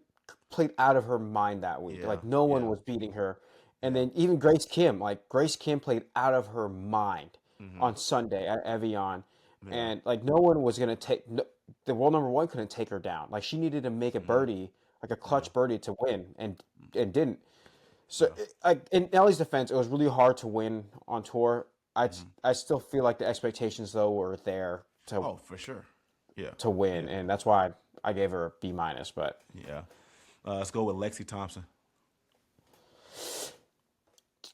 played out of her mind that week. Yeah, Like no one yeah, was beating her, and yeah. then even Grace Kim played out of her mind Hmm. on Sunday at Evian, Yeah, and like no one was gonna take the world number one couldn't take her down. Like she needed to make a mm, birdie, like a yeah, clutch birdie to win, and didn't. So yeah. in Ellie's defense, it was really hard to win on tour. Hmm. I still feel like the expectations though were there Oh, for sure. Yeah, to win, yeah, and that's why I gave her a B minus. But yeah. Let's go with Lexi Thompson.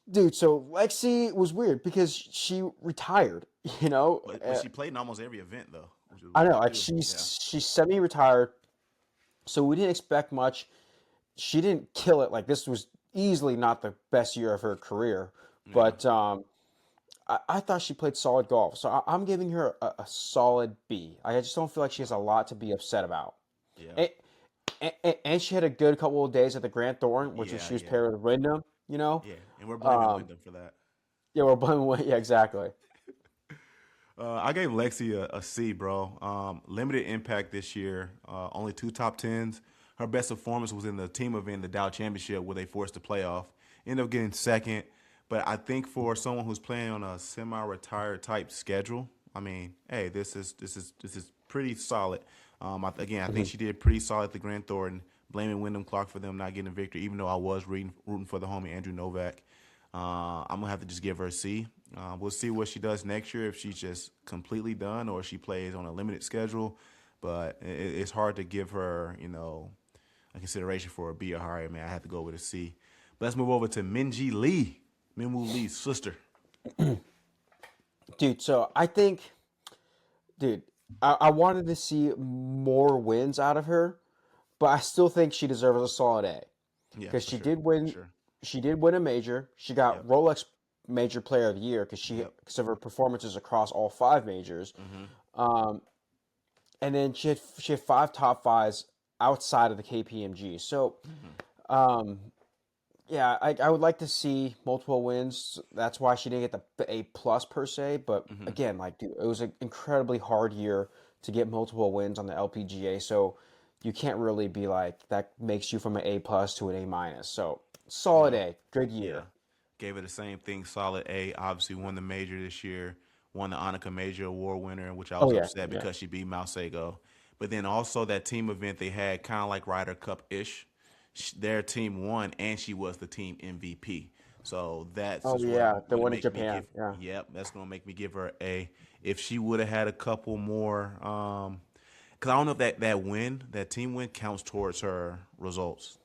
dude, so Lexi was weird because she retired. You know, But she played in almost every event though, which was I know, weird like too. Yeah, she's semi-retired, so we didn't expect much. She didn't kill it. Like this was easily not the best year of her career, yeah, but I thought she played solid golf. So I'm giving her a solid B. I just don't feel like she has a lot to be upset about. yeah, And, and she had a good couple of days at the Grant Thorne, which was yeah, she was yeah, paired with Wyndham. You know, yeah. And we're blaming um, Wyndham for that. yeah, we're blaming. Yeah, exactly. I gave Lexi a C, bro. Limited impact this year. Only 2 top 10s. Her best performance was in the team event, the Dow Championship, where they forced the playoff. Ended up getting second. But I think for someone who's playing on a semi-retired type schedule, I mean, hey, this is pretty solid. I think she did pretty solid at the Grand Thornton. Blaming Wyndham Clark for them not getting a victory, even though I was rooting for the homie Andrew Novak. I'm gonna have to just give her a C. We'll see what she does next year if she's just completely done or she plays on a limited schedule. But it's hard to give her, a consideration for a B or higher. Man, I have to go with a C. But let's move over to Minwoo Lee's sister. Dude, so I think, dude, I wanted to see more wins out of her, but I still think she deserves a solid A Yeah, because for sure, for sure. she did win a major. She got Yep, Rolex Major Player of the Year yep. because of her performances across all five majors. Hmm. Um, and then she had five top fives outside of the KPMG. So, Hmm. um, yeah, I would like to see multiple wins. That's why she didn't get the A plus per se. But Hmm. again, like dude, it was an incredibly hard year to get multiple wins on the LPGA. So you can't really be like that makes you from an A plus to an A minus. So solid No. A, good Yeah. year. Gave it the same thing, solid A. Obviously won the major this year, won the Annika Major Award winner, which I Oh was yeah, upset yeah. because she beat Malsego. But then also that team event they had, kind of like Ryder Cup ish. Their team won, and she was the team MVP. So that's Oh just what yeah, the would one in make me Japan. give. Yeah. Yep, that's gonna make me give her A. If she would have had a couple more, because I don't know if that team win counts towards her results.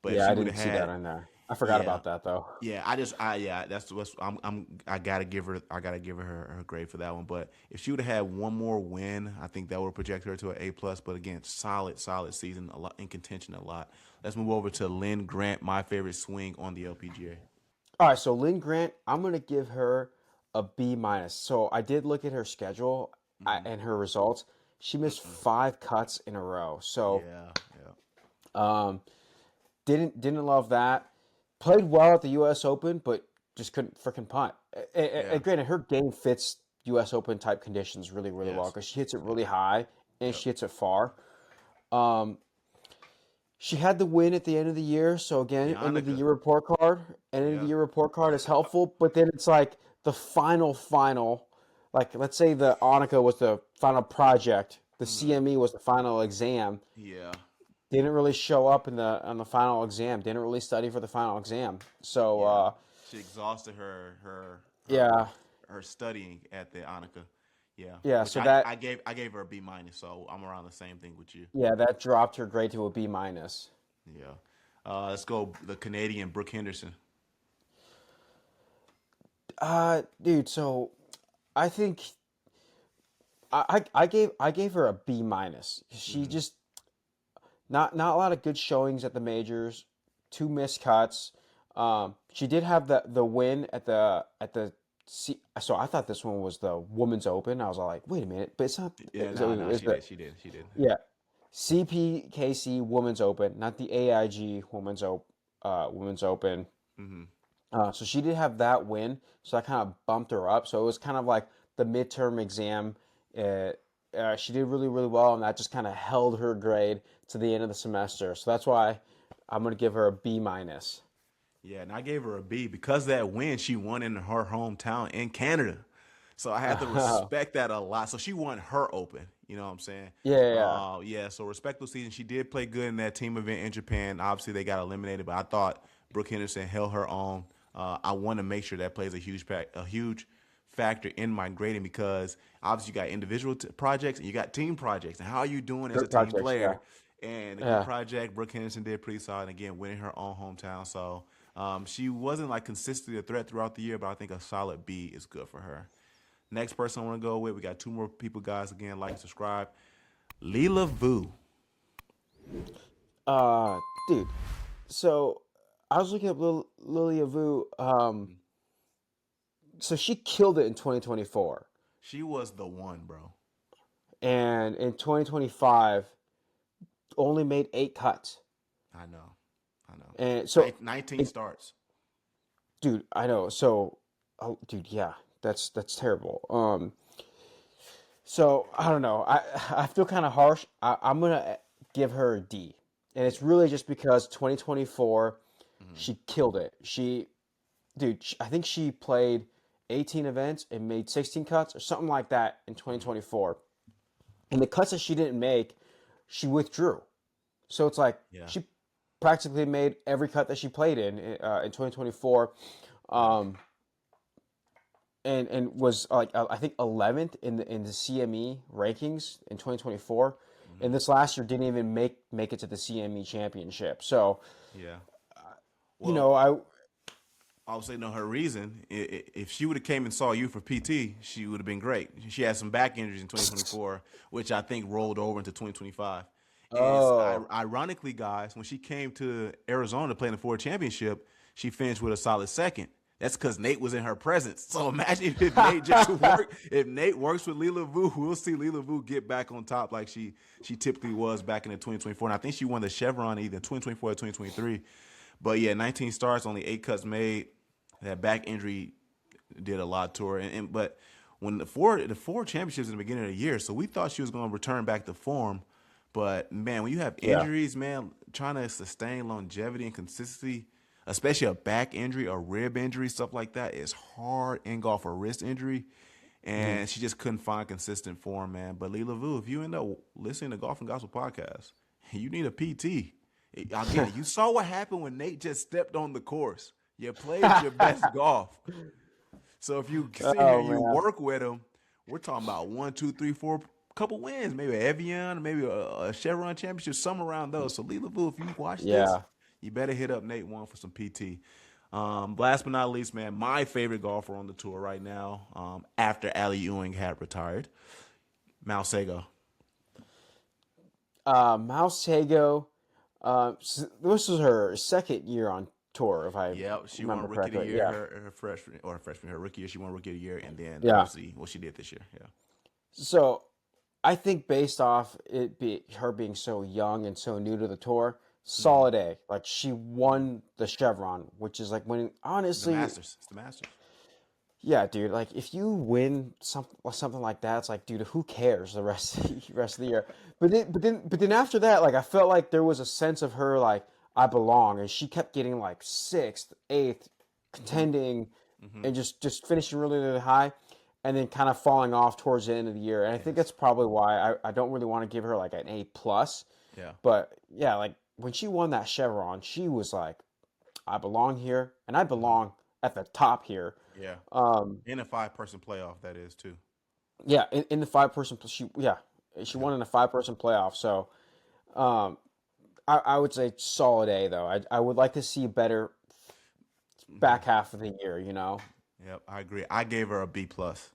But if Yeah, she I would have didn't see that had, in there. I forgot yeah, about that though. yeah, yeah, that's what's I gotta give her her grade for that one. But if she would have had one more win, I think that would project her to an A plus. But again, solid season, a lot in contention, a lot. Let's move over to Lynn Grant, my favorite swing on the LPGA. All right, so Lynn Grant, I'm gonna give her a B minus. So I did look at her schedule Hmm. and her results. She missed 5 cuts in a row. So Yeah, yeah, um, didn't love that. Played well at the U.S. Open, but just couldn't freaking punt. yeah. And granted, her game fits U.S. Open type conditions really, really well Yes, because she hits it yes. really high and Yep. she hits it far. Um, she had the win at the end of the year, so The again, end of the Annika. year report card. End of the Yeah. year report card is helpful, but then it's like the final. Like let's say the Annika was the final project, the Hmm. CME was the final exam. Yeah. Didn't really show up in the on the final exam. Didn't really study for the final exam. So Yeah. She exhausted yeah, her studying at the Annika. Yeah. yeah. Which So that I gave her a B minus, so I'm around the same thing with you. yeah that dropped her grade to a B minus. Yeah. Let's go the Canadian Brooke Henderson. Dude. So I think I gave her a B minus. She Hmm. just not a lot of good showings at the majors, 2 missed cuts. She did have the win at the so I thought this one was the Women's Open. I was all like, wait a minute, but it's not. Yeah, no, So no, it's she the did. She did. She did. yeah CPKC Women's Open, not the AIG Women's Open. Hmm. So she did have that win, so that kind of bumped her up. So it was kind of like the midterm exam. Uh, she did really, really well, and that just kind of held her grade to the end of the semester. So that's why I'm going to give her a B minus. Yeah, and I gave her a B because that win she won in her hometown in Canada. So I had to Yeah, respect that a lot. So she won her Open. You know what I'm saying? yeah, Yeah. So respectful season. She did play good in that team event in Japan. Obviously they got eliminated, but I thought Brooke Henderson held her own. I want to make sure that plays a huge factor in my grading because obviously you got individual projects and you got team projects. And how are you doing as a group team projects. Yeah, player? And the group yeah, project, Brooke Henderson did pretty solid. Again, winning her own hometown. So she wasn't like consistently a threat throughout the year, but I think a solid B is good for her. Next person I want to go with, we got two more people, guys. Again, like and subscribe. Leela Vu. uh, dude. So I was looking up Lilia Vu. So she killed it in 2024, She was the one, bro. and in 2025 only made 8 cuts. I know. I know. And so, 19 it, starts. dude, I know. So, oh, dude, yeah, that's terrible. So I don't know. I feel kind of harsh. I'm gonna give her a D, and it's really just because 2024, Hmm. she killed it. I think she played 18 events and made 16 cuts or something like that in Hmm. 2024. And the cuts that she didn't make, she withdrew. So it's like Yeah. she practically made every cut that she played in 2024. Yeah. Um, and was like I think 11th in the CME rankings in 2024, and Hmm. this last year didn't even make it to the CME championship. So Yeah. you Well, know I would say no. Her reason, if she would have came and saw you for PT, she would have been great. She had some back injuries in 2024, which I think rolled over into 2025. And it's oh ironically, guys, when she came to Arizona to play in the Ford Championship, she finished with a solid second. That's because Nate was in her presence. So imagine if Nate just worked. If Nate works with Leela Vu, we'll see Leela Vu get back on top like she typically was back in the 2024. And I think she won the Chevron either 2024 or 2023. But yeah, 19 starts, only 8 cuts made. That back injury did a lot to her. But when the four championships in the beginning of the year, so we thought she was going to return back to form. But man, when you have yeah injuries, man, trying to sustain longevity and consistency, especially a back injury, a rib injury, stuff like that, is hard in golf. A wrist injury, hmm and she just couldn't find consistent form, man. But Leela Vu, if you end up listening to Golf and Gospel podcast, you need a PT. Again, you saw what happened when Nate just stepped on the course. You played your best golf. So if you sit here oh and you man work with him, we're talking about one, two, three, four, couple wins, maybe Evian, maybe a Chevron championship, somewhere around those. So Lee LaVue, if you watch this, yeah you better hit up Nate Wong for some PT. Last but not least, man, my favorite golfer on the tour right now, after Ali Ewing had retired, Mal Sego. Mouse Hago. This was her second year on tour, if I Yep, she won remember Rookie of the correctly. Year Yeah, her rookie year. She won Rookie of the Year, and then yeah. obviously what she did this year. Yeah, So I think based off her being so young and so new to the tour, hmm solid A. Like she won the Chevron, which is like winning. the Honestly, Masters. It's the Masters. yeah, dude. Like if you win something like that, it's like, dude, who cares the rest of the year? But then after that, like I felt like there was a sense of her like I belong, and she kept getting like sixth, eighth, hmm contending, hmm and just finishing really really high, and then kind of falling off towards the end of the year. And I think Yes. that's probably why I don't really want to give her like an A plus. Yeah. But yeah, like when she won that Chevron, she was like, I belong here, and I hmm belong at the top here. Yeah. Um, In a 5-person playoff, that is too. Yeah, in the 5 person, she Yeah. won in a 5 person playoff. So um, I would say solid A though. I would like to see a better hmm back half of the year. You know. Yep, I agree. I gave her a B plus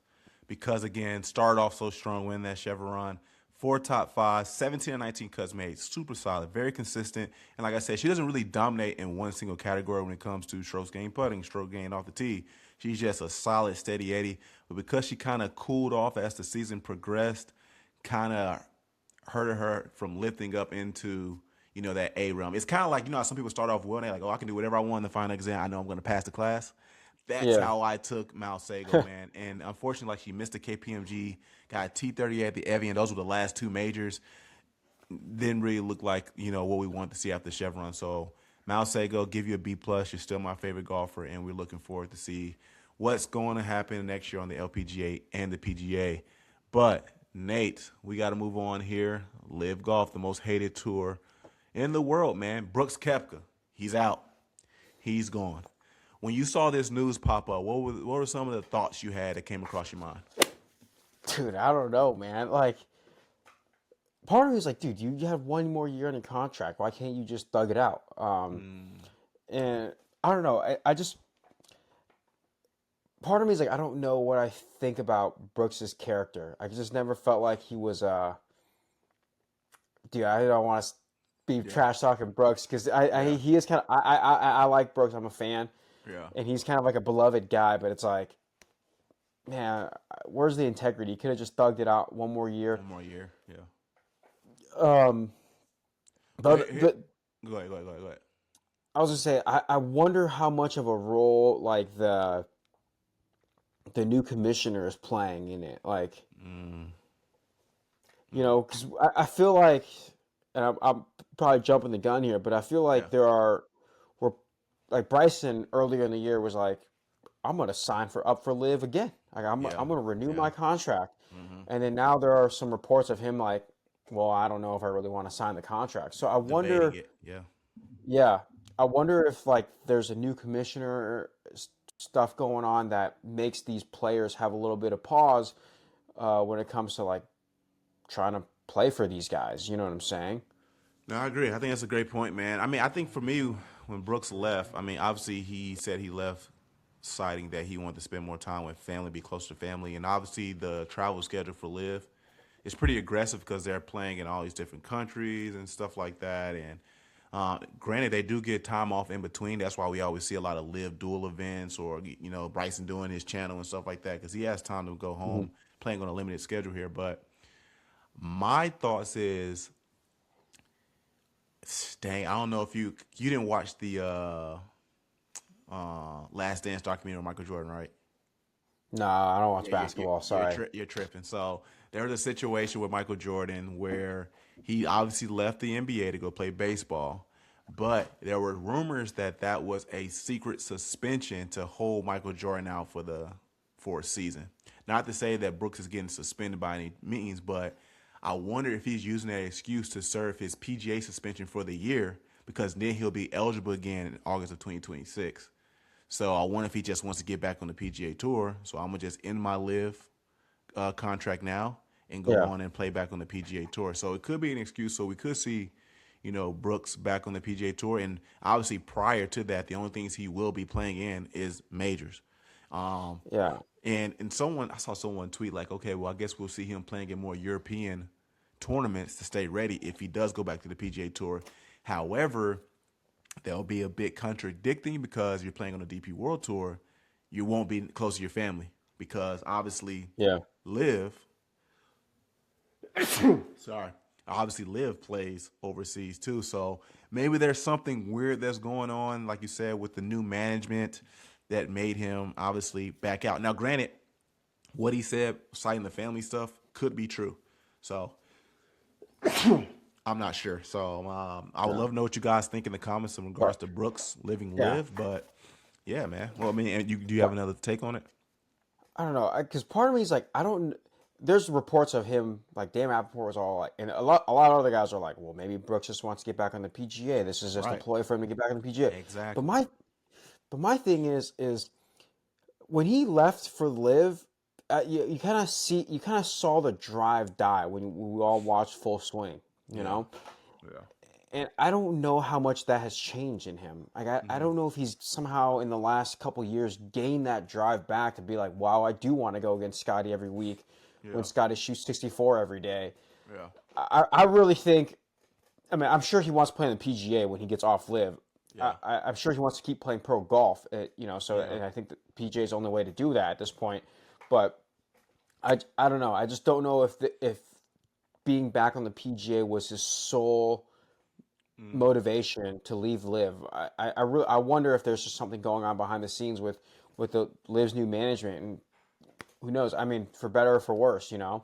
because again, started off so strong, win that Chevron. 4 top 5, 17 and 19 cuts made, super solid, very consistent. And like I said, she doesn't really dominate in one single category when it comes to strokes gained putting, stroke gained off the tee. She's just a solid, steady 80. But because she kind of cooled off as the season progressed, kind of hurted her from lifting up into that A realm. It's kind of like how some people start off well and they're like, oh, I can do whatever I want in the final exam. I know I'm going to pass the class. That's Yeah. how I took Mal Sago, man. And unfortunately, like she missed the KPMG, got a T30 at the Evian. Those were the last two majors. Didn't really look like what we wanted to see after Chevron. So Mal Sago, give you a B plus. You're still my favorite golfer, and we're looking forward to see what's going to happen next year on the LPGA and the PGA. But Nate, we got to move on here. Live Golf, the most hated tour in the world, man. Brooks Koepka, he's out. He's gone. When you saw this news pop up, what were some of the thoughts you had that came across your mind? Dude, I don't know, man. Like part of me is like, dude, you have 1 more year on your contract. Why can't you just thug it out? And I don't know. I just part of me is like, I don't know what I think about Brooks's character. I just never felt like he was dude, I don't want to be Yeah, trash talking Brooks because yeah, he is kind of I like Brooks. I'm a fan, yeah. and he's kind of like a beloved guy. But it's like, man, where's the integrity? He could have just thugged it out 1 more year. 1 more year, yeah. Um, Well, but go ahead, go ahead, go ahead, go ahead. I was gonna say I wonder how much of a role like the new commissioner is playing in it. Like Mm, because I feel like, and I'm probably jumping the gun here, but I feel yeah, like were like Bryson earlier in the year was like, I'm gonna sign for up for live again. Like yeah, I'm gonna renew yeah. my contract. hmm And then now there are some reports of him like, well, I don't know if I really want to sign the contract. So I Debating wonder, it, yeah. yeah, I wonder if like there's a new commissioner stuff going on that makes these players have a little bit of pause when it comes to like trying to play for these guys. You know what I'm saying? No, I agree. I think that's a great point, man. I mean, I think for me, when Brooks left, I mean, obviously he said he left citing that he wanted to spend more time with family, be close to family, and obviously the travel schedule for Live is pretty aggressive because they're playing in all these different countries and stuff like that. And granted, they do get time off in between. That's why we always see a lot of Live dual events or Bryson doing his channel and stuff like that because he has time to go Hmm. home playing on a limited schedule here. But my thoughts is, dang, I don't know if you didn't watch the Last Dance documentary on Michael Jordan, right? No, I don't watch Yeah, basketball. Sorry. you're tripping. So there was a situation with Michael Jordan where he obviously left the NBA to go play baseball, but there were rumors that that was a secret suspension to hold Michael Jordan out for a season. Not to say that Brooks is getting suspended by any means, but I wonder if he's using that excuse to serve his PGA suspension for the year because then he'll be eligible again in August of 2026. So I wonder if he just wants to get back on the PGA Tour. So I'm gonna just end my live contract now and go Yeah. on and play back on the PGA Tour. So it could be an excuse. So we could see, Brooks back on the PGA Tour. And obviously prior to that, the only things he will be playing in is majors. Um, Yeah. and I saw someone tweet like, okay, well I guess we'll see him playing in more European tournaments to stay ready if he does go back to the PGA Tour. However, That'll be a bit contradicting because you're playing on the DP World Tour. You won't be close to your family because obviously Yeah. Live, sorry, obviously Live plays overseas too. So maybe there's something weird that's going on, like you said, with the new management that made him obviously back out. Now, granted, what he said, citing the family stuff, could be true. So I'm not sure. So I would Yeah. love to know what you guys think in the comments in regards But to Brooks living yeah, live. But yeah, man. Well, I mean, and do you have but another take on it? I don't know, because part of me is like, I don't. There's reports of him like Dan Rappaport was all like, and a lot of other guys are like, well, maybe Brooks just wants to get back on the PGA. This is just a Right. ploy for him to get back on the PGA. But Exactly. my thing is when he left for Live, you kind of saw the drive die when we all watched Full Swing, you Yeah. know. Yeah. And I don't know how much that has changed in him. Like I Hmm. don't know if he's somehow in the last couple years gained that drive back to be like, wow, I do want to go against Scottie every week when Yeah. Scottie shoots 64 every day. Yeah. I really think. I mean, I'm sure he wants to play on the PGA when he gets off Live. Yeah. I'm sure he wants to keep playing pro golf. So Yeah. and I think the PGA is the only way to do that at this point. But I don't know. I just don't know if being back on the PGA was his sole Mm. motivation to leave Live. I wonder if there's just something going on behind the scenes with the Liv's new management, and who knows? I mean, for better or for worse, you know.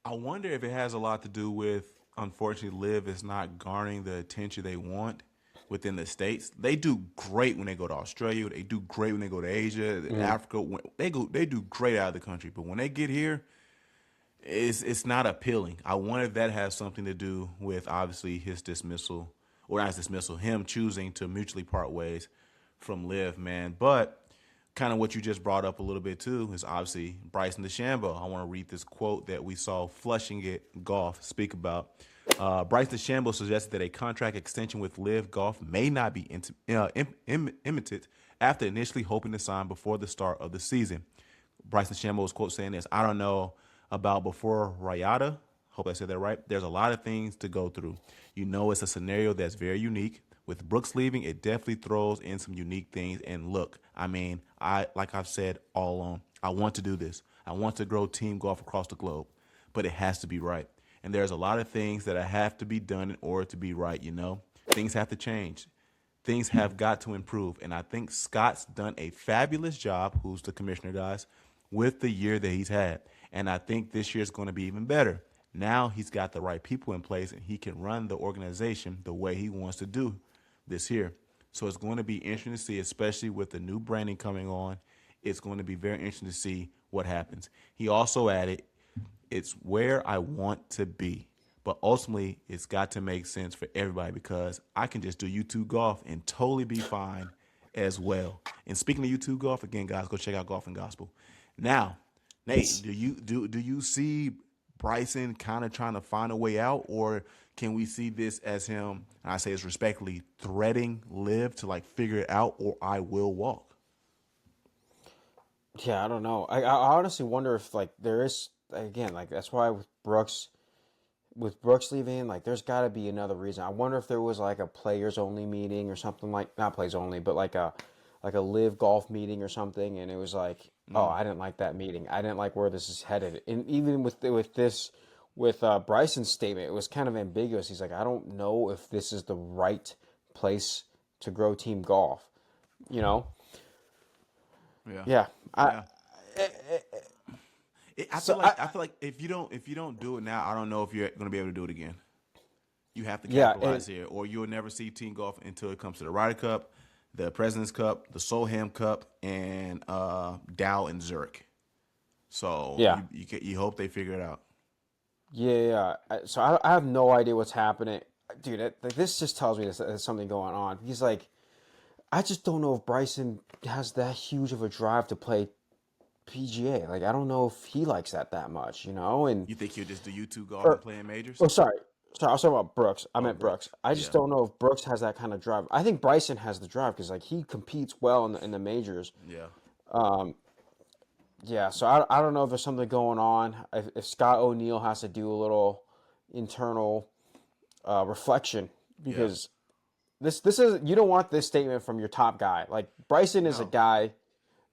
I wonder if it has a lot to do with, unfortunately, Live is not garnering the attention they want within the states. They do great when they go to Australia. They do great when they go to Asia, Mm. Africa. They do great out of the country. But when they get here, it's not appealing. I wonder if that has something to do with obviously his dismissal, or not his dismissal, him choosing to mutually part ways from Live, man. But kind of what you just brought up a little bit too is obviously Bryson DeChambeau. I want to read this quote that we saw Flushing It Golf speak about. Bryson DeChambeau suggested that a contract extension with Live Golf may not be imminent after initially hoping to sign before the start of the season. Bryson DeChambeau was quote saying this: "I don't know about before Rayada. Hope I said that right. There's a lot of things to go through. You know, it's a scenario that's very unique. With Brooks leaving, it definitely throws in some unique things. And look, I mean, like I've said all along, I want to do this. I want to grow team golf across the globe, but it has to be right. And there's a lot of things that have to be done in order to be right. You know, things have to change. Things have got to improve. And I think Scott's done a fabulous job, who's the commissioner, guys, with the year that he's had. And I think this year is going to be even better. Now he's got the right people in place and he can run the organization the way he wants to do this year. So it's going to be interesting to see, especially with the new branding coming on. It's going to be very interesting to see what happens. He also added, it's where I want to be. But ultimately, it's got to make sense for everybody because I can just do YouTube golf and totally be fine as well. And speaking of YouTube golf, again, guys, go check out Golf and Gospel. Now, Nate, do you see Bryson kind of trying to find a way out, or can we see this as him? And I say this respectfully, threading Live to like figure it out, or I will walk. Yeah, I don't know. I honestly wonder if like there is again like that's why with Brooks leaving, like there's got to be another reason. I wonder if there was like a players only meeting or something like not players only, but like a live golf meeting or something, and it was like, oh, Mm, I didn't like that meeting. I didn't like where this is headed. And even with Bryson's statement, it was kind of ambiguous. He's like, I don't know if this is the right place to grow team golf. You know? yeah, Yeah. yeah. Eh, I so feel like if you don't do it now, I don't know if you're going to be able to do it again. You have to yeah, capitalize here, or you'll never see team golf until it comes to the Ryder Cup, the President's Cup, the Solheim Cup, and Dow and Zurich. So yeah. you hope they figure it out. Yeah. So I have no idea what's happening, dude. Like, this just tells me there's something going on. He's like, I just don't know if Bryson has that huge of a drive to play PGA. Like, I don't know if he likes that much, you know. And You think he'll just do YouTube golf and or play in majors? oh, sorry, I was talking about Brooks. I Oh, meant Brooks. Brooks. I just Yeah, don't know if Brooks has that kind of drive. I think Bryson has the drive because like he competes well in the majors. yeah, Yeah, so I don't know if there's something going on. If Scott O'Neill has to do a little internal reflection yeah. because This is, you don't want this statement from your top guy. Like Bryson is a No, guy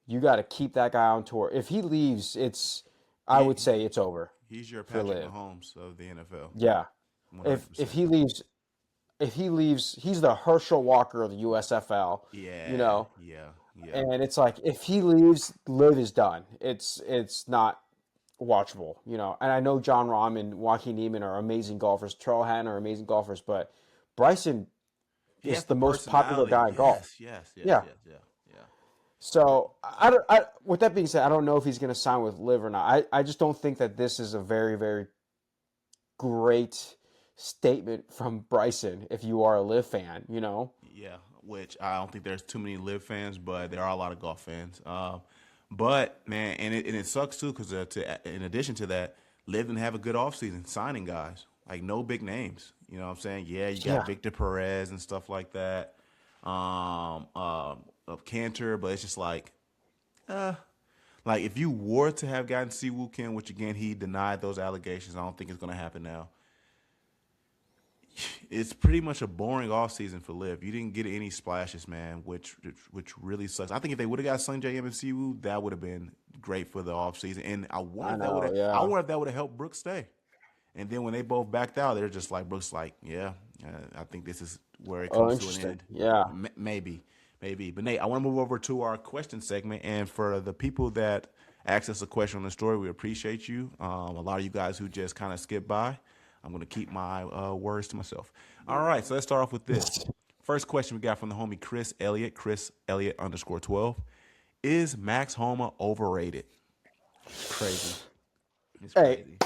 you got to keep that guy on tour. If he leaves, I would he say it's over he's your for Patrick Liv. Mahomes of the NFL, Yeah. 100%. If he leaves, he's the Herschel Walker of the USFL, you Yeah, know. yeah, yeah, And it's like if he leaves, Liv is done. It's not watchable, you know. And I know John Rahm and Joaquin Neiman are amazing golfers. Charles Hatton are amazing golfers, but Bryson he is has the the most popular personality. guy in golf. Yes, yes, yes, Yeah. yes, yeah, yeah. So with that being said, I don't know if he's going to sign with Liv or not. I just don't think that this is a very, very great statement from Bryson if you are a Liv fan, you know? Yeah, which I don't think there's too many Live fans, but there are a lot of golf fans. But man, and it sucks too because in addition to that, Live didn't have a good offseason signing guys, like no big names. You know what I'm saying? Yeah, you got Yeah. Victor Perez and stuff like that, of Cantor, but it's just uh, like if you were to have gotten Siwoo Kim, which again he denied those allegations, I don't think it's going to happen now. It's pretty much a boring offseason for Liv. You didn't get any splashes, man, which really sucks. I think if they would have got Sung J M and Siwoo, that would have been great for the offseason. And I know, yeah. I wonder if that would have helped Brooks stay. And then when they both backed out, they're just like Brooks, like, yeah, I think this is where it Oh, comes to an interesting. end. Yeah. Maybe, maybe. But Nate, I want to move over to our question segment, and for the people that asked us a question on the story, we appreciate you. A lot of you guys who just kind of skip by, I'm going to keep my words to myself. All right, so let's start off with this. First question we got from the homie Chris Elliott, Chris Elliott _12. Is Max Homa overrated? Crazy. It's Hey, crazy.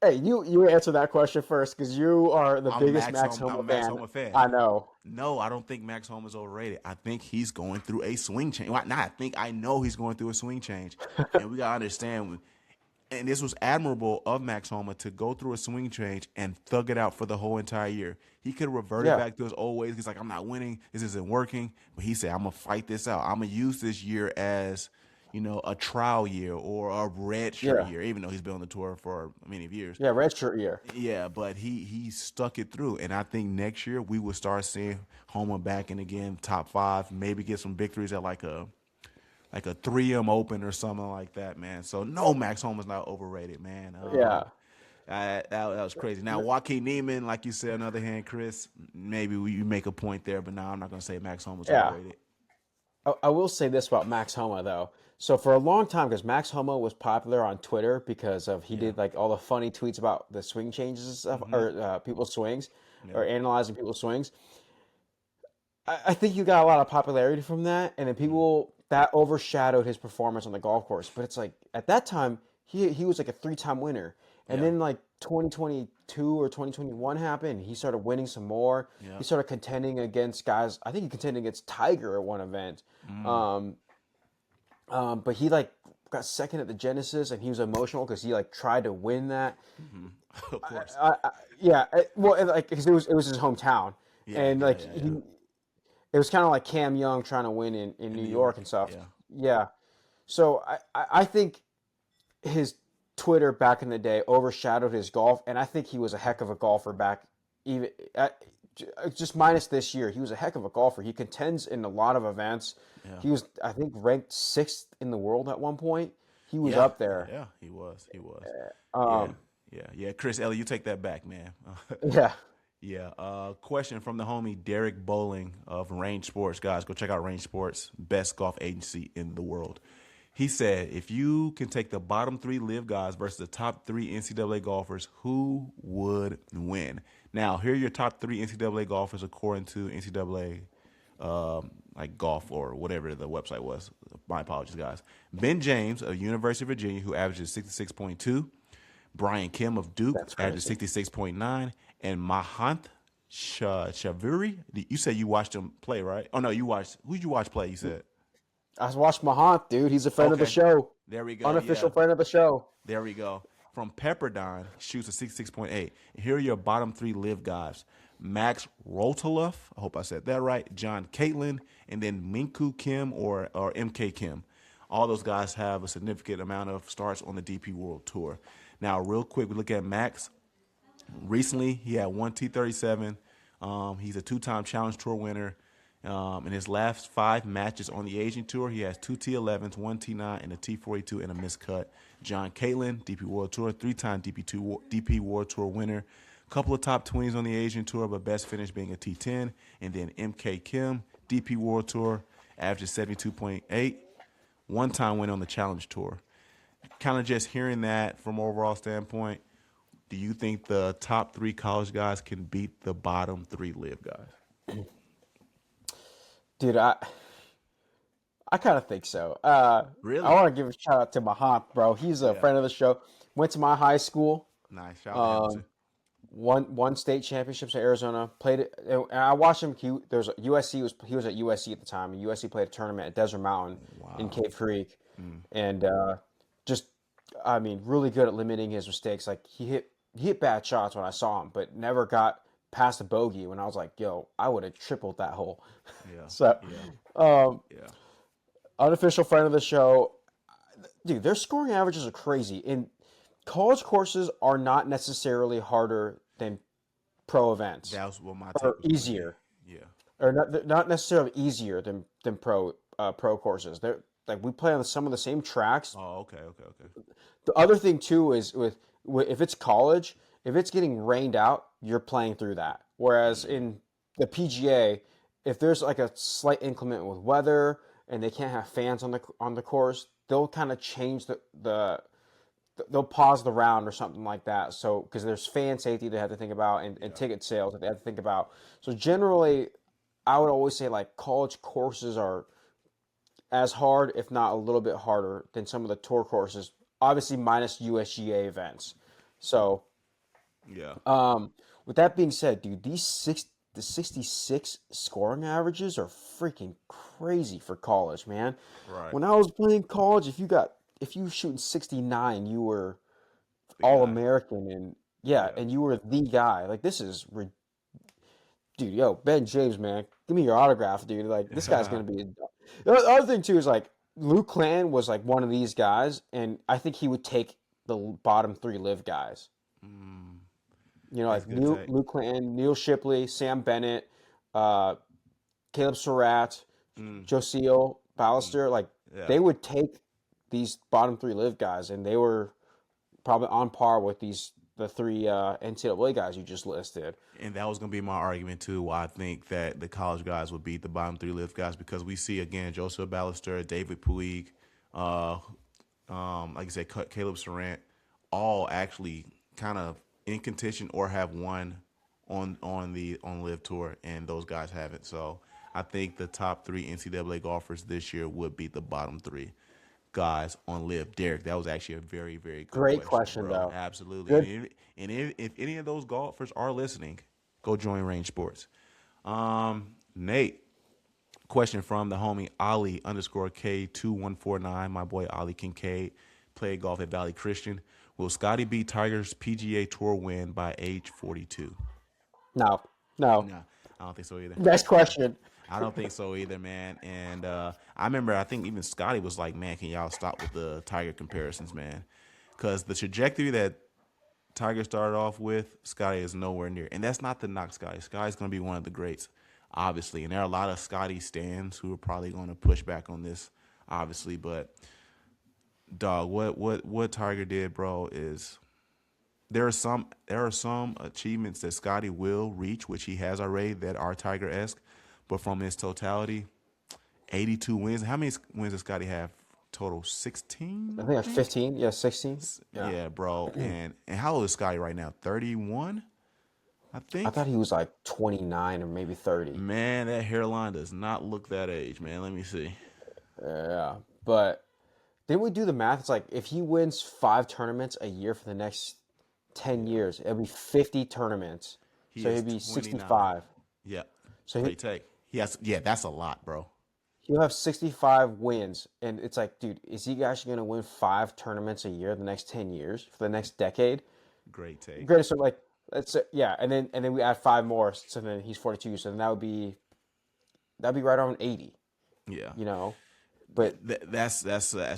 hey, you answer that question first because you are the biggest Max I'm Homa a Max fan Homa fan. I know. No, I don't think Max Homa is overrated. I think he's going through a swing change. Well, not I think I know he's going through a swing change, and we gotta understand. And this was admirable of Max Homa to go through a swing change and thug it out for the whole entire year. He could have reverted Yeah. back to his old ways. He's like, I'm not winning. This isn't working. But he said, I'm gonna fight this out. I'm gonna use this year as, a trial year or a red shirt Yeah. year, even though he's been on the tour for many years. Yeah, red shirt year. Yeah, but he stuck it through, and I think next year we will start seeing Homa back in again, top five, maybe get some victories at like a 3M Open or something like that, man. So no, Max Homa's not overrated, man. Yeah. That was crazy. Now Joaquin Neiman, like you said, on the other hand, Chris, maybe you make a point there, but now I'm not gonna say Max Homa's Yeah. overrated. I will say this about Max Homa though. So for a long time, because Max Homa was popular on Twitter because of he Yeah. did like all the funny tweets about the swing changes and stuff, or people's swings, Yeah. or analyzing people's swings. I think you got a lot of popularity from that, and then people that overshadowed his performance on the golf course. But it's like at that time he was like a 3-time winner, and Yeah. then like 2022 or 2021 happened. He started winning some more. Yeah. He started contending against guys. I think he contended against Tiger at one event. Um, but he like got second at the Genesis, and he was emotional because he like tried to win that. Of course. Yeah, well, like 'cause it was his hometown, Yeah. and Yeah. like Yeah. Yeah. it was kind of like Cam Young trying to win in New New York York. and stuff. Yeah. Yeah, so I think his Twitter back in the day overshadowed his golf, and I think he was a heck of a golfer back even just minus this year. He was a heck of a golfer. He contends in a lot of events. Yeah. He was, I think, ranked 6th in the world at one point. He was Yeah. up there. Yeah. He was. He was. Yeah. Um, Yeah. Yeah. Chris Ellie, you take that back, man. yeah. Yeah. Question from the homie Derek Bowling of Range Sports. Guys, go check out Range Sports, best golf agency in the world. He said, if you can take the bottom 3 live guys versus the top 3 NCAA golfers, who would win? Now, here are your top 3 NCAA golfers according to NCAA like golf or whatever the website was. My apologies, guys. Ben James of University of Virginia, who averages 66.2. Brian Kim of Duke That's averages crazy. 66.9. And Mahant Shavuri, you said you watched him play, right? Oh, no, who'd you watch play, you said? I watched Mahant, dude. He's a friend of the Okay. show. There we go. Unofficial Yeah. friend of the show. There we go. From Pepperdine, shoots a 66.8. Here are your bottom 3 live guys. Max Rotoloff, I hope I said that right, John Caitlin, and then Minku Kim or MK Kim. All those guys have a significant amount of starts on the DP World Tour. Now, real quick, we look at Max. Recently, he had one T37, He's a 2-time Challenge Tour winner. In his last 5 matches on the Asian Tour, he has 2 T11s, 1 T9, and a T42 and a miscut. John Caitlin, DP World Tour, 3-time DP World Tour winner. Couple of top 20s on the Asian Tour, but best finish being a T10. And then MK Kim, DP World Tour, averages 72.8. 1-time win on the Challenge Tour. Kind of just hearing that from overall standpoint, do you think the top 3 college guys can beat the bottom 3 live guys? Dude, I kind of think so. Really? I want to give a shout out to Mahan, bro. He's a friend of the show. Went to my high school. Nice. Shout out to him. Won state championships in Arizona. Played it, and I watched him. He was at USC at the time, and USC played a tournament at Desert Mountain in Cave Creek, and really good at limiting his mistakes. Like he hit bad shots when I saw him, but never got past a bogey. When I was like, yo, I would have tripled that hole. Yeah. Unofficial friend of the show, dude. Their scoring averages are crazy. And college courses are not necessarily harder than pro events. That was what my or easier. Yeah. Or not necessarily easier than pro courses. They're like we play on some of the same tracks. Oh, okay. The other thing too is with if it's college, if it's getting rained out, you're playing through that. Whereas in the PGA, if there's like a slight inclement with weather and they can't have fans on the course, they'll kind of change they'll pause the round or something like that. So because there's fan safety they have to think about and ticket sales that they have to think about. So generally, I would always say like college courses are as hard, if not a little bit harder, than some of the tour courses. Obviously, minus USGA events. So, with that being said, dude, the 66 scoring averages are freaking crazy for college, man. Right. When I was playing college, if you were shooting 69, you were all American and you were the guy. Like this is dude, yo, Ben James, man, give me your autograph, dude. Like this guy's gonna be. The other thing too is like Luke Clan was like one of these guys, and I think he would take the bottom 3 live guys. You know, like Luke Clan, Neil Shipley, Sam Bennett, Caleb Surratt, Josiel Ballister. Like they would take these bottom 3 live guys, and they were probably on par with the 3 NCAA guys you just listed. And that was going to be my argument too. Why I think that the college guys would beat the bottom 3 live guys, because we see again Joseph Ballister, David Puig, like I said, Caleb Surratt, all actually kind of in contention or have won on Live Tour, and those guys haven't. So I think the top 3 NCAA golfers this year would beat the bottom 3 guys on Live. Derek, that was actually a very, very good Great question though. Absolutely. And if any of those golfers are listening, go join Range Sports. Nate, question from the homie Ali _K2149. My boy Ali Kincaid played golf at Valley Christian. Will Scottie beat Tiger's PGA Tour win by age 42? No, I don't think so either. Next question. I don't think so either, man. And I remember, I think even Scottie was like, man, can y'all stop with the Tiger comparisons, man? Because the trajectory that Tiger started off with, Scottie is nowhere near. And that's not to knock Scottie. Scottie's going to be one of the greats, obviously. And there are a lot of Scottie stands who are probably going to push back on this, obviously. But, dog, what Tiger did, bro, is there are some achievements that Scottie will reach, which he has already, that are Tiger-esque. But from his totality, 82 wins. How many wins does Scottie have total? 16? I think that's 15. Yeah, 16. Yeah, bro. And how old is Scottie right now? 31, I think. I thought he was like 29 or maybe 30. Man, that hairline does not look that age, man. Let me see. Yeah, but didn't we do the math? It's like if he wins 5 tournaments a year for the next 10 years, it'll be 50 tournaments. So he'd be 65. Yeah. So great take. That's a lot, bro. He'll have 65 wins, and it's like, dude, is he actually going to win 5 tournaments a year the next 10 years for the next decade? Great take. Great. So like, and then we add 5 more, so then he's 42. So then that'd be right around 80. Yeah. You know, but that's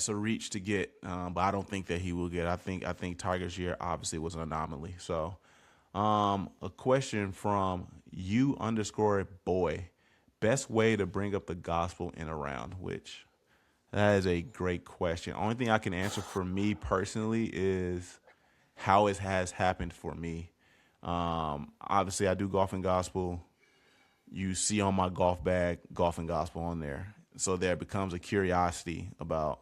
a reach to get, but I don't think that he will get. I think Tiger's year obviously was an anomaly. So, a question from you_boy. Best way to bring up the gospel in a round, which that is a great question. Only thing I can answer for me personally is how it has happened for me. Obviously, I do golf and gospel. You see on my golf bag, golf and gospel on there. So there becomes a curiosity about,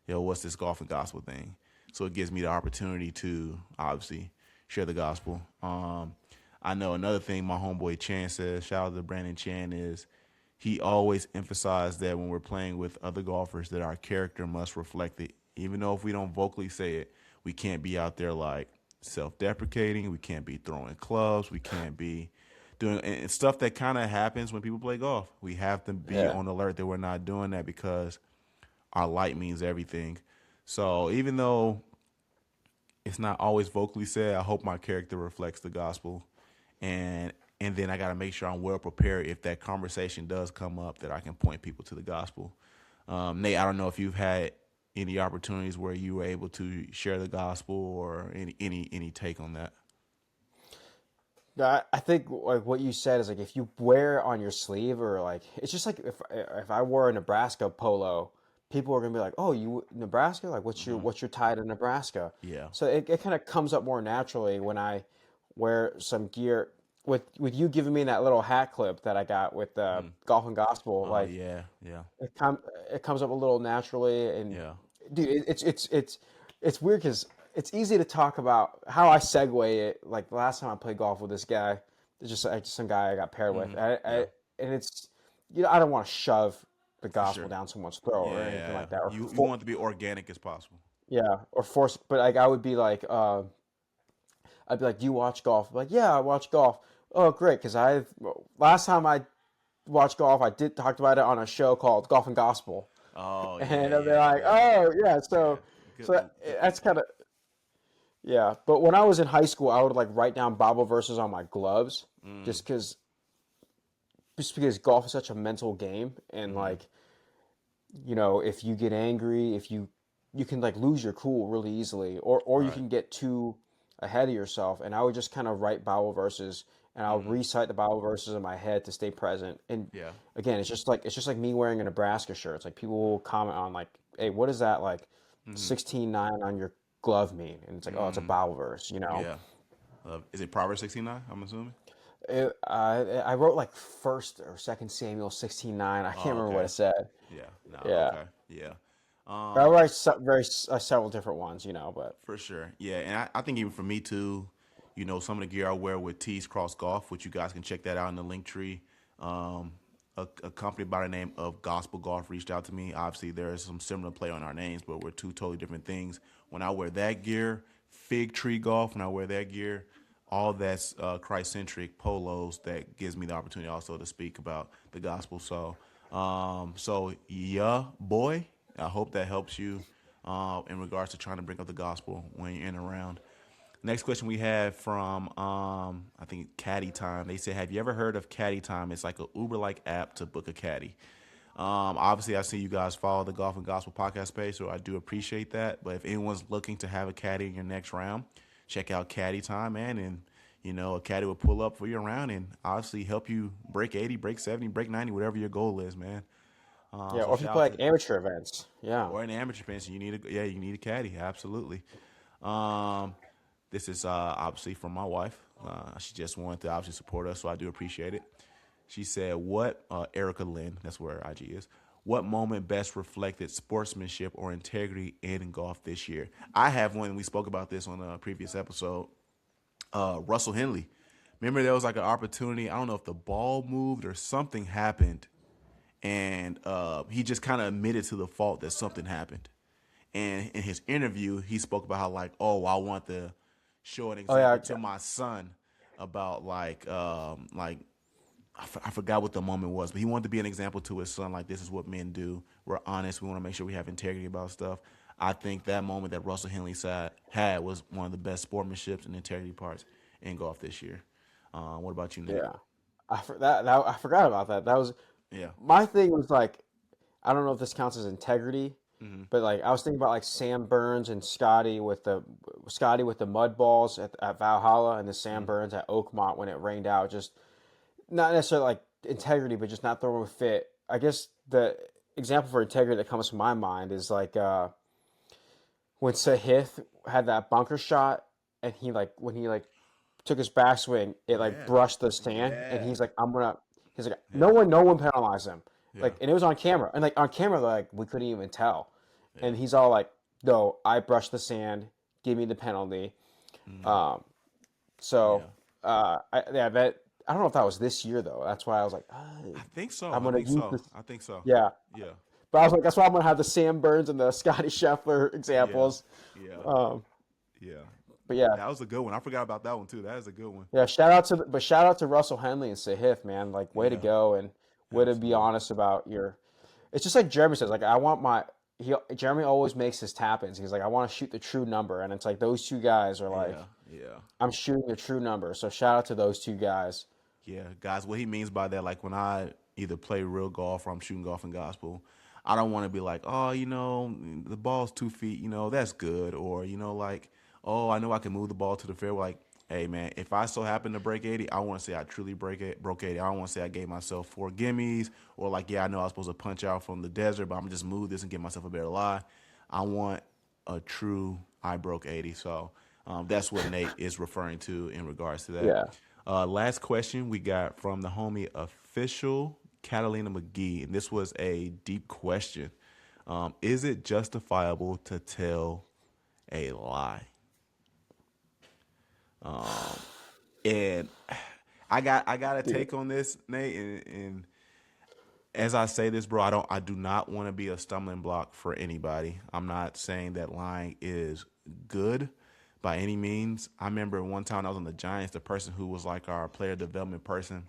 what's this golf and gospel thing? So it gives me the opportunity to obviously share the gospel. I know another thing my homeboy Chan says, shout out to Brandon Chan, is he always emphasized that when we're playing with other golfers that our character must reflect it. Even though if we don't vocally say it, we can't be out there like self-deprecating. We can't be throwing clubs. We can't be doing and stuff that kind of happens when people play golf. We have to be Yeah. on alert that we're not doing that because our light means everything. So even though it's not always vocally said, I hope my character reflects the gospel, and then I got to make sure I'm well prepared if that conversation does come up that I can point people to the gospel. Nate, I don't know if you've had any opportunities where you were able to share the gospel or any take on that. I think like what you said is like if you wear it on your sleeve or like it's just like if I wore a Nebraska polo, people are gonna be like, "Oh, you Nebraska? Like what's your tie to Nebraska?" Yeah. So it kind of comes up more naturally when I wear some gear with you giving me that little hat clip that I got with Golf and Gospel. Oh Like yeah, yeah, it comes up a little naturally, and yeah. dude, it's weird because it's easy to talk about how I segue it. Like the last time I played golf with this guy, it's just some guy I got paired with, Yeah, and it's I don't want to shove the for gospel sure. down someone's throat or anything Yeah, like that, or you want it to be organic as possible. yeah, or force. But like I would be like, I'd be like, "Do you watch golf?" I'm like, yeah, I watch golf. Oh, great, because I last time I watched golf, I did talked about it on a show called Golf and Gospel. Oh And yeah, they're yeah, like, yeah, oh yeah, yeah. Good, so good that's link. kind of yeah. But when I was in high school, I would like write down Bible verses on my gloves, Mm, just because golf is such a mental game, and mm-hmm. like if you get angry, if you can like lose your cool really easily, or you Right. can get too ahead of yourself. And I would just kind of write Bible verses, and I'll Mm-hmm. recite the Bible verses in my head to stay present. And Yeah. again, it's just like me wearing a Nebraska shirt. It's like people will comment on like, "Hey, what is that like Mm-hmm. 16:9 on your glove mean?" And it's like, "Oh, it's a Mm-hmm. Bible verse." Yeah. Is it Proverbs 69? I'm assuming. I wrote like First or Second Samuel 16:9. I can't Oh, remember what okay. it said. Yeah. No. Yeah. Okay. Yeah. I Um, write several different ones, but for sure. Yeah, and I think even for me too, some of the gear I wear with T's Cross Golf, which you guys can check that out in the link tree. A company by the name of Gospel Golf reached out to me. Obviously, there is some similar play on our names, but we're two totally different things. When I wear that gear, Fig Tree Golf, when I wear that gear, all that's Christ-centric polos that gives me the opportunity also to speak about the gospel. So yeah, boy, I hope that helps you in regards to trying to bring up the gospel when you're in and around. Next question we have from I think Caddy Time. They said, "Have you ever heard of Caddy Time? It's like a Uber-like app to book a caddy." Obviously, I see you guys follow the Golf and Gospel podcast page, so I do appreciate that. But if anyone's looking to have a caddy in your next round, check out Caddy Time, man, and a caddy will pull up for you around and obviously help you break 80, break 70, break 90, whatever your goal is, man. yeah. So Or if you shout play out like to amateur events, yeah, or an amateur pension, you need a caddy, absolutely. Um, this is obviously from my wife. She just wanted to obviously support us, so I do appreciate it. She said, "What Erica Lynn? That's where her IG is. What moment best reflected sportsmanship or integrity in golf this year?" I have one. We spoke about this on a previous episode. Russell Henley. Remember, there was like an opportunity. I don't know if the ball moved or something happened, and he just kind of admitted to the fault that something happened. And in his interview, he spoke about how like, oh, I want to show an oh yeah, example to my son about like I forgot what the moment was, but he wanted to be an example to his son. Like, this is what men do. We're honest. We want to make sure we have integrity about stuff. I think that moment that Russell Henley had was one of the best sportsmanship and integrity parts in golf this year. What about you, Nate? yeah. I forgot about that. That was Yeah. my thing. Was like I don't know if this counts as integrity, Mm-hmm. but like I was thinking about like Sam Burns and Scottie with the mud balls at Valhalla and the Sam Mm-hmm. Burns at Oakmont when it rained out. Just not necessarily like integrity, but just not throwing a fit. I guess the example for integrity that comes to my mind is like when Sahith had that bunker shot, and he like when he like took his backswing, it like Yeah. brushed the stand, and Yeah. he's like, I'm gonna. He's like, Yeah. no one penalized him. Yeah. Like, and it was on camera, and like on camera, like we couldn't even tell, Yeah. and he's all like, no, I brushed the sand, give me the penalty. Mm. Um, so Yeah. yeah, that I don't know if that was this year though. That's why I was like, I think so. I'm I gonna think use so. this. I think so. Yeah, Yeah. but I was like, that's why I'm gonna have the Sam Burns and the Scottie Scheffler Yeah. examples. Yeah. Um, Yeah. but yeah, That was a good one. I forgot about that one too. That is a good one. yeah. Shout out to Russell Henley and Sahith, man. Like, way to Yeah. go, and way to be Absolutely. honest about your. It's just like Geremy says. Like, I want my. Geremy always makes his tap-ins. He's like, I want to shoot the true number, and it's like those two guys are like, Yeah. Yeah. I'm shooting the true number. So shout out to those two guys. Yeah, guys, what he means by that, like when I either play real golf or I'm shooting golf and gospel, I don't want to be like, oh, the ball's 2 feet, that's good. Or, like, oh, I know I can move the ball to the fairway. Like, hey, man, if I so happen to break 80, I want to say I truly broke 80. I don't want to say I gave myself 4 gimmies or like, yeah, I know I was supposed to punch out from the desert, but I'm just move this and give myself a better lie. I want a true I broke 80. So that's what Nate is referring to in regards to that. Yeah. Last question we got from the homie official Catalina McGee, and this was a deep question. Is it justifiable to tell a lie? And I got a take on this, Nate. And as I say this, bro, I do not want to be a stumbling block for anybody. I'm not saying that lying is good by any means. I remember one time I was on the Giants, the person who was like our player development person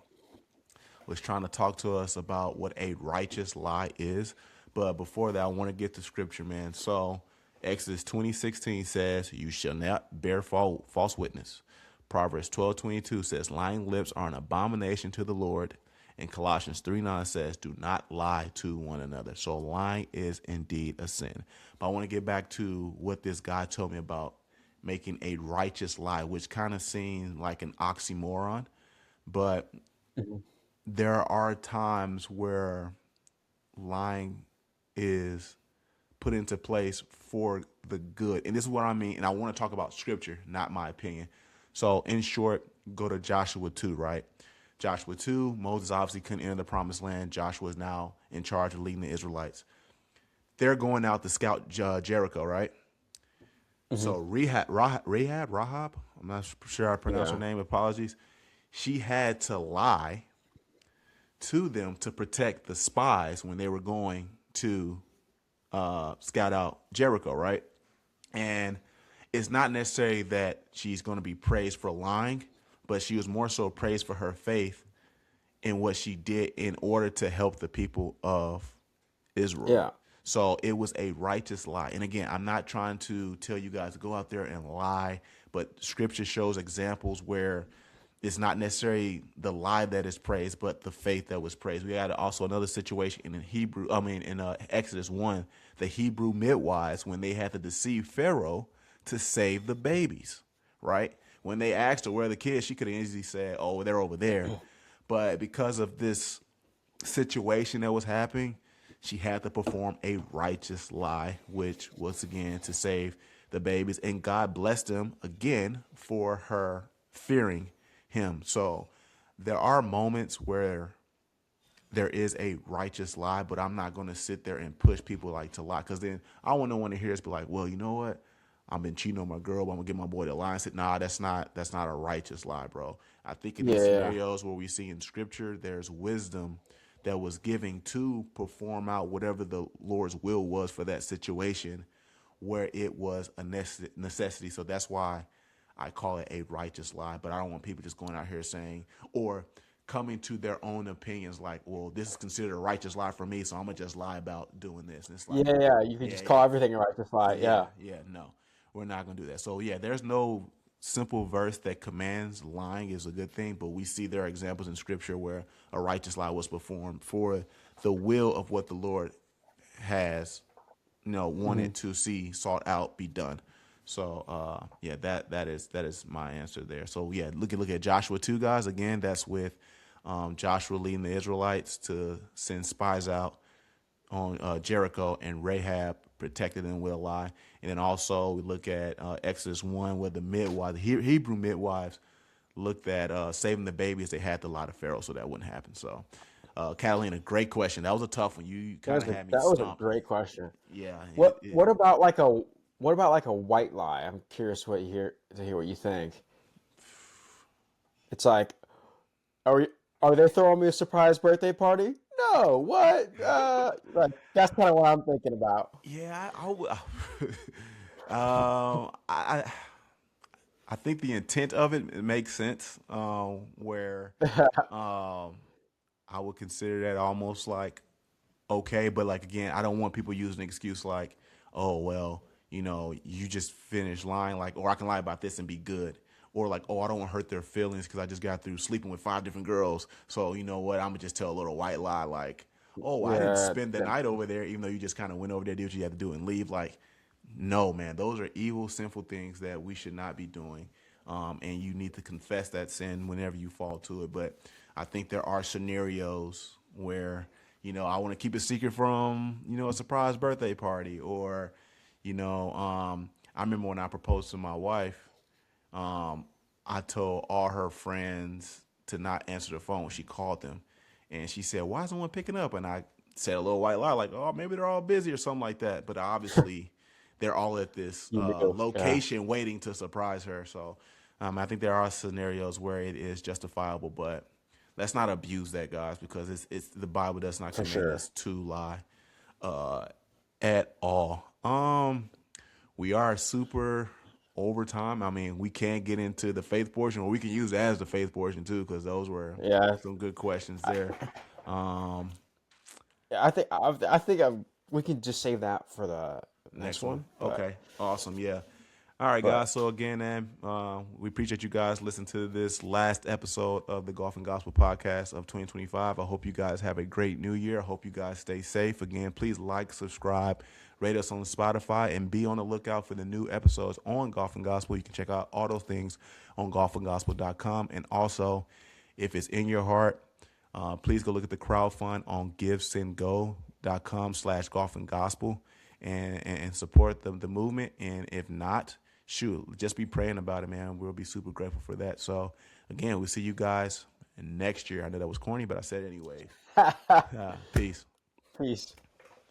was trying to talk to us about what a righteous lie is. But before that, I want to get to scripture, man. So Exodus 20:16 says, you shall not bear false witness. Proverbs 12:22 says, lying lips are an abomination to the Lord. And Colossians 3:9 says, do not lie to one another. So lying is indeed a sin. But I want to get back to what this guy told me about making a righteous lie, which kind of seems like an oxymoron. But there are times where lying is put into place for the good. And this is what I mean. And I want to talk about scripture, not my opinion. So in short, go to Joshua 2, right? Joshua 2, Moses obviously couldn't enter the promised land. Joshua is now in charge of leading the Israelites. They're going out to scout Jericho, right? So Rahab, I'm not sure I pronounced her Yeah. name, apologies. She had to lie to them to protect the spies when they were going to scout out Jericho, right? And it's not necessarily that she's going to be praised for lying, but she was more so praised for her faith in what she did in order to help the people of Israel. Yeah. So it was a righteous lie. And again, I'm not trying to tell you guys to go out there and lie, but scripture shows examples where it's not necessarily the lie that is praised, but the faith that was praised. We had also another situation in Exodus 1, the Hebrew midwives, when they had to deceive Pharaoh to save the babies, right? When they asked her where are the kids, she could have easily said, oh, they're over there. But because of this situation that was happening, she had to perform a righteous lie, which was again to save the babies. And God blessed them again for her fearing him. So there are moments where there is a righteous lie, but I'm not going to sit there and push people like to lie, because then I want no one to hear us be like, well, you know what? I've been cheating on my girl, but I'm gonna get my boy to lie and say, nah, that's not a righteous lie, bro. I think in these Yeah. scenarios where we see in scripture, there's wisdom that was giving to perform out whatever the Lord's will was for that situation where it was a necessity. So that's why I call it a righteous lie. But I don't want people just going out here saying or coming to their own opinions like, well, this is considered a righteous lie for me, so I'm gonna just lie about doing this. And it's like, Yeah. Yeah. You can yeah, just yeah, call everything a righteous lie. yeah, Yeah. yeah, no, we're not gonna do that. So yeah, there's no simple verse that commands lying is a good thing, but we see there are examples in scripture where a righteous lie was performed for the will of what the Lord has, wanted to see sought out be done. So yeah, that is my answer there. So yeah, look at Joshua 2, guys. Again, that's with Joshua leading the Israelites to send spies out on Jericho, and Rahab protected them with a lie. And then also we look at Exodus 1 where the midwives, the Hebrew midwives, looked at saving the babies. They had to lie to Pharaoh so that wouldn't happen. So, Catalina, great question. That was a tough one. You kind of had me That was a stumped. great question. Yeah. What about like a white lie? I'm curious to hear what you think. It's like, are they throwing me a surprise birthday party? No, what? Like that's kind of what I'm thinking about. Yeah, I I think the intent of it makes sense. Where um, I would consider that almost like okay, but like again, I don't want people using an excuse like, oh well, you just finished lying, like, or I can lie about this and be good, or like, oh, I don't want to hurt their feelings because I just got through sleeping with 5 different girls, so you know what, I'm gonna just tell a little white lie like, oh, I didn't Yeah, spend the night over there, even though you just kind of went over there, did what you had to do, and leave. Like, no, man, those are evil, sinful things that we should not be doing. And you need to confess that sin whenever you fall to it. But I think there are scenarios where, I want to keep a secret from, a surprise birthday party. Or, I remember when I proposed to my wife, um, I told all her friends to not answer the phone when she called them. And she said, why isn't one picking up? And I said a little white lie, like, oh, maybe they're all busy or something like that. But obviously, they're all at this you knew. Yeah, location waiting to surprise her. So I think there are scenarios where it is justifiable, but let's not abuse that, guys, because it's the Bible does not for command sure. us to lie uh, at all. We are super overtime. I mean, we can get into the faith portion, or we can use it as the faith portion too, because those were Yeah, some good questions there. Um, yeah, I think we can just save that for the next Next one. one. Okay. Awesome. Yeah. All right, But guys. So again, man, we appreciate you guys listening to this last episode of the Golf and Gospel podcast of 2025. I hope you guys have a great new year. I hope you guys stay safe. Again, please like, subscribe, rate us on Spotify, and be on the lookout for the new episodes on Golf and Gospel. You can check out all those things on golfandgospel.com. And also, if it's in your heart, please go look at the crowdfund on givesendgo.com/golf and gospel and support the movement. And if not, shoot, just be praying about it, man. We'll be super grateful for that. So again, we'll see you guys next year. I know that was corny, but I said it anyway. Peace. peace.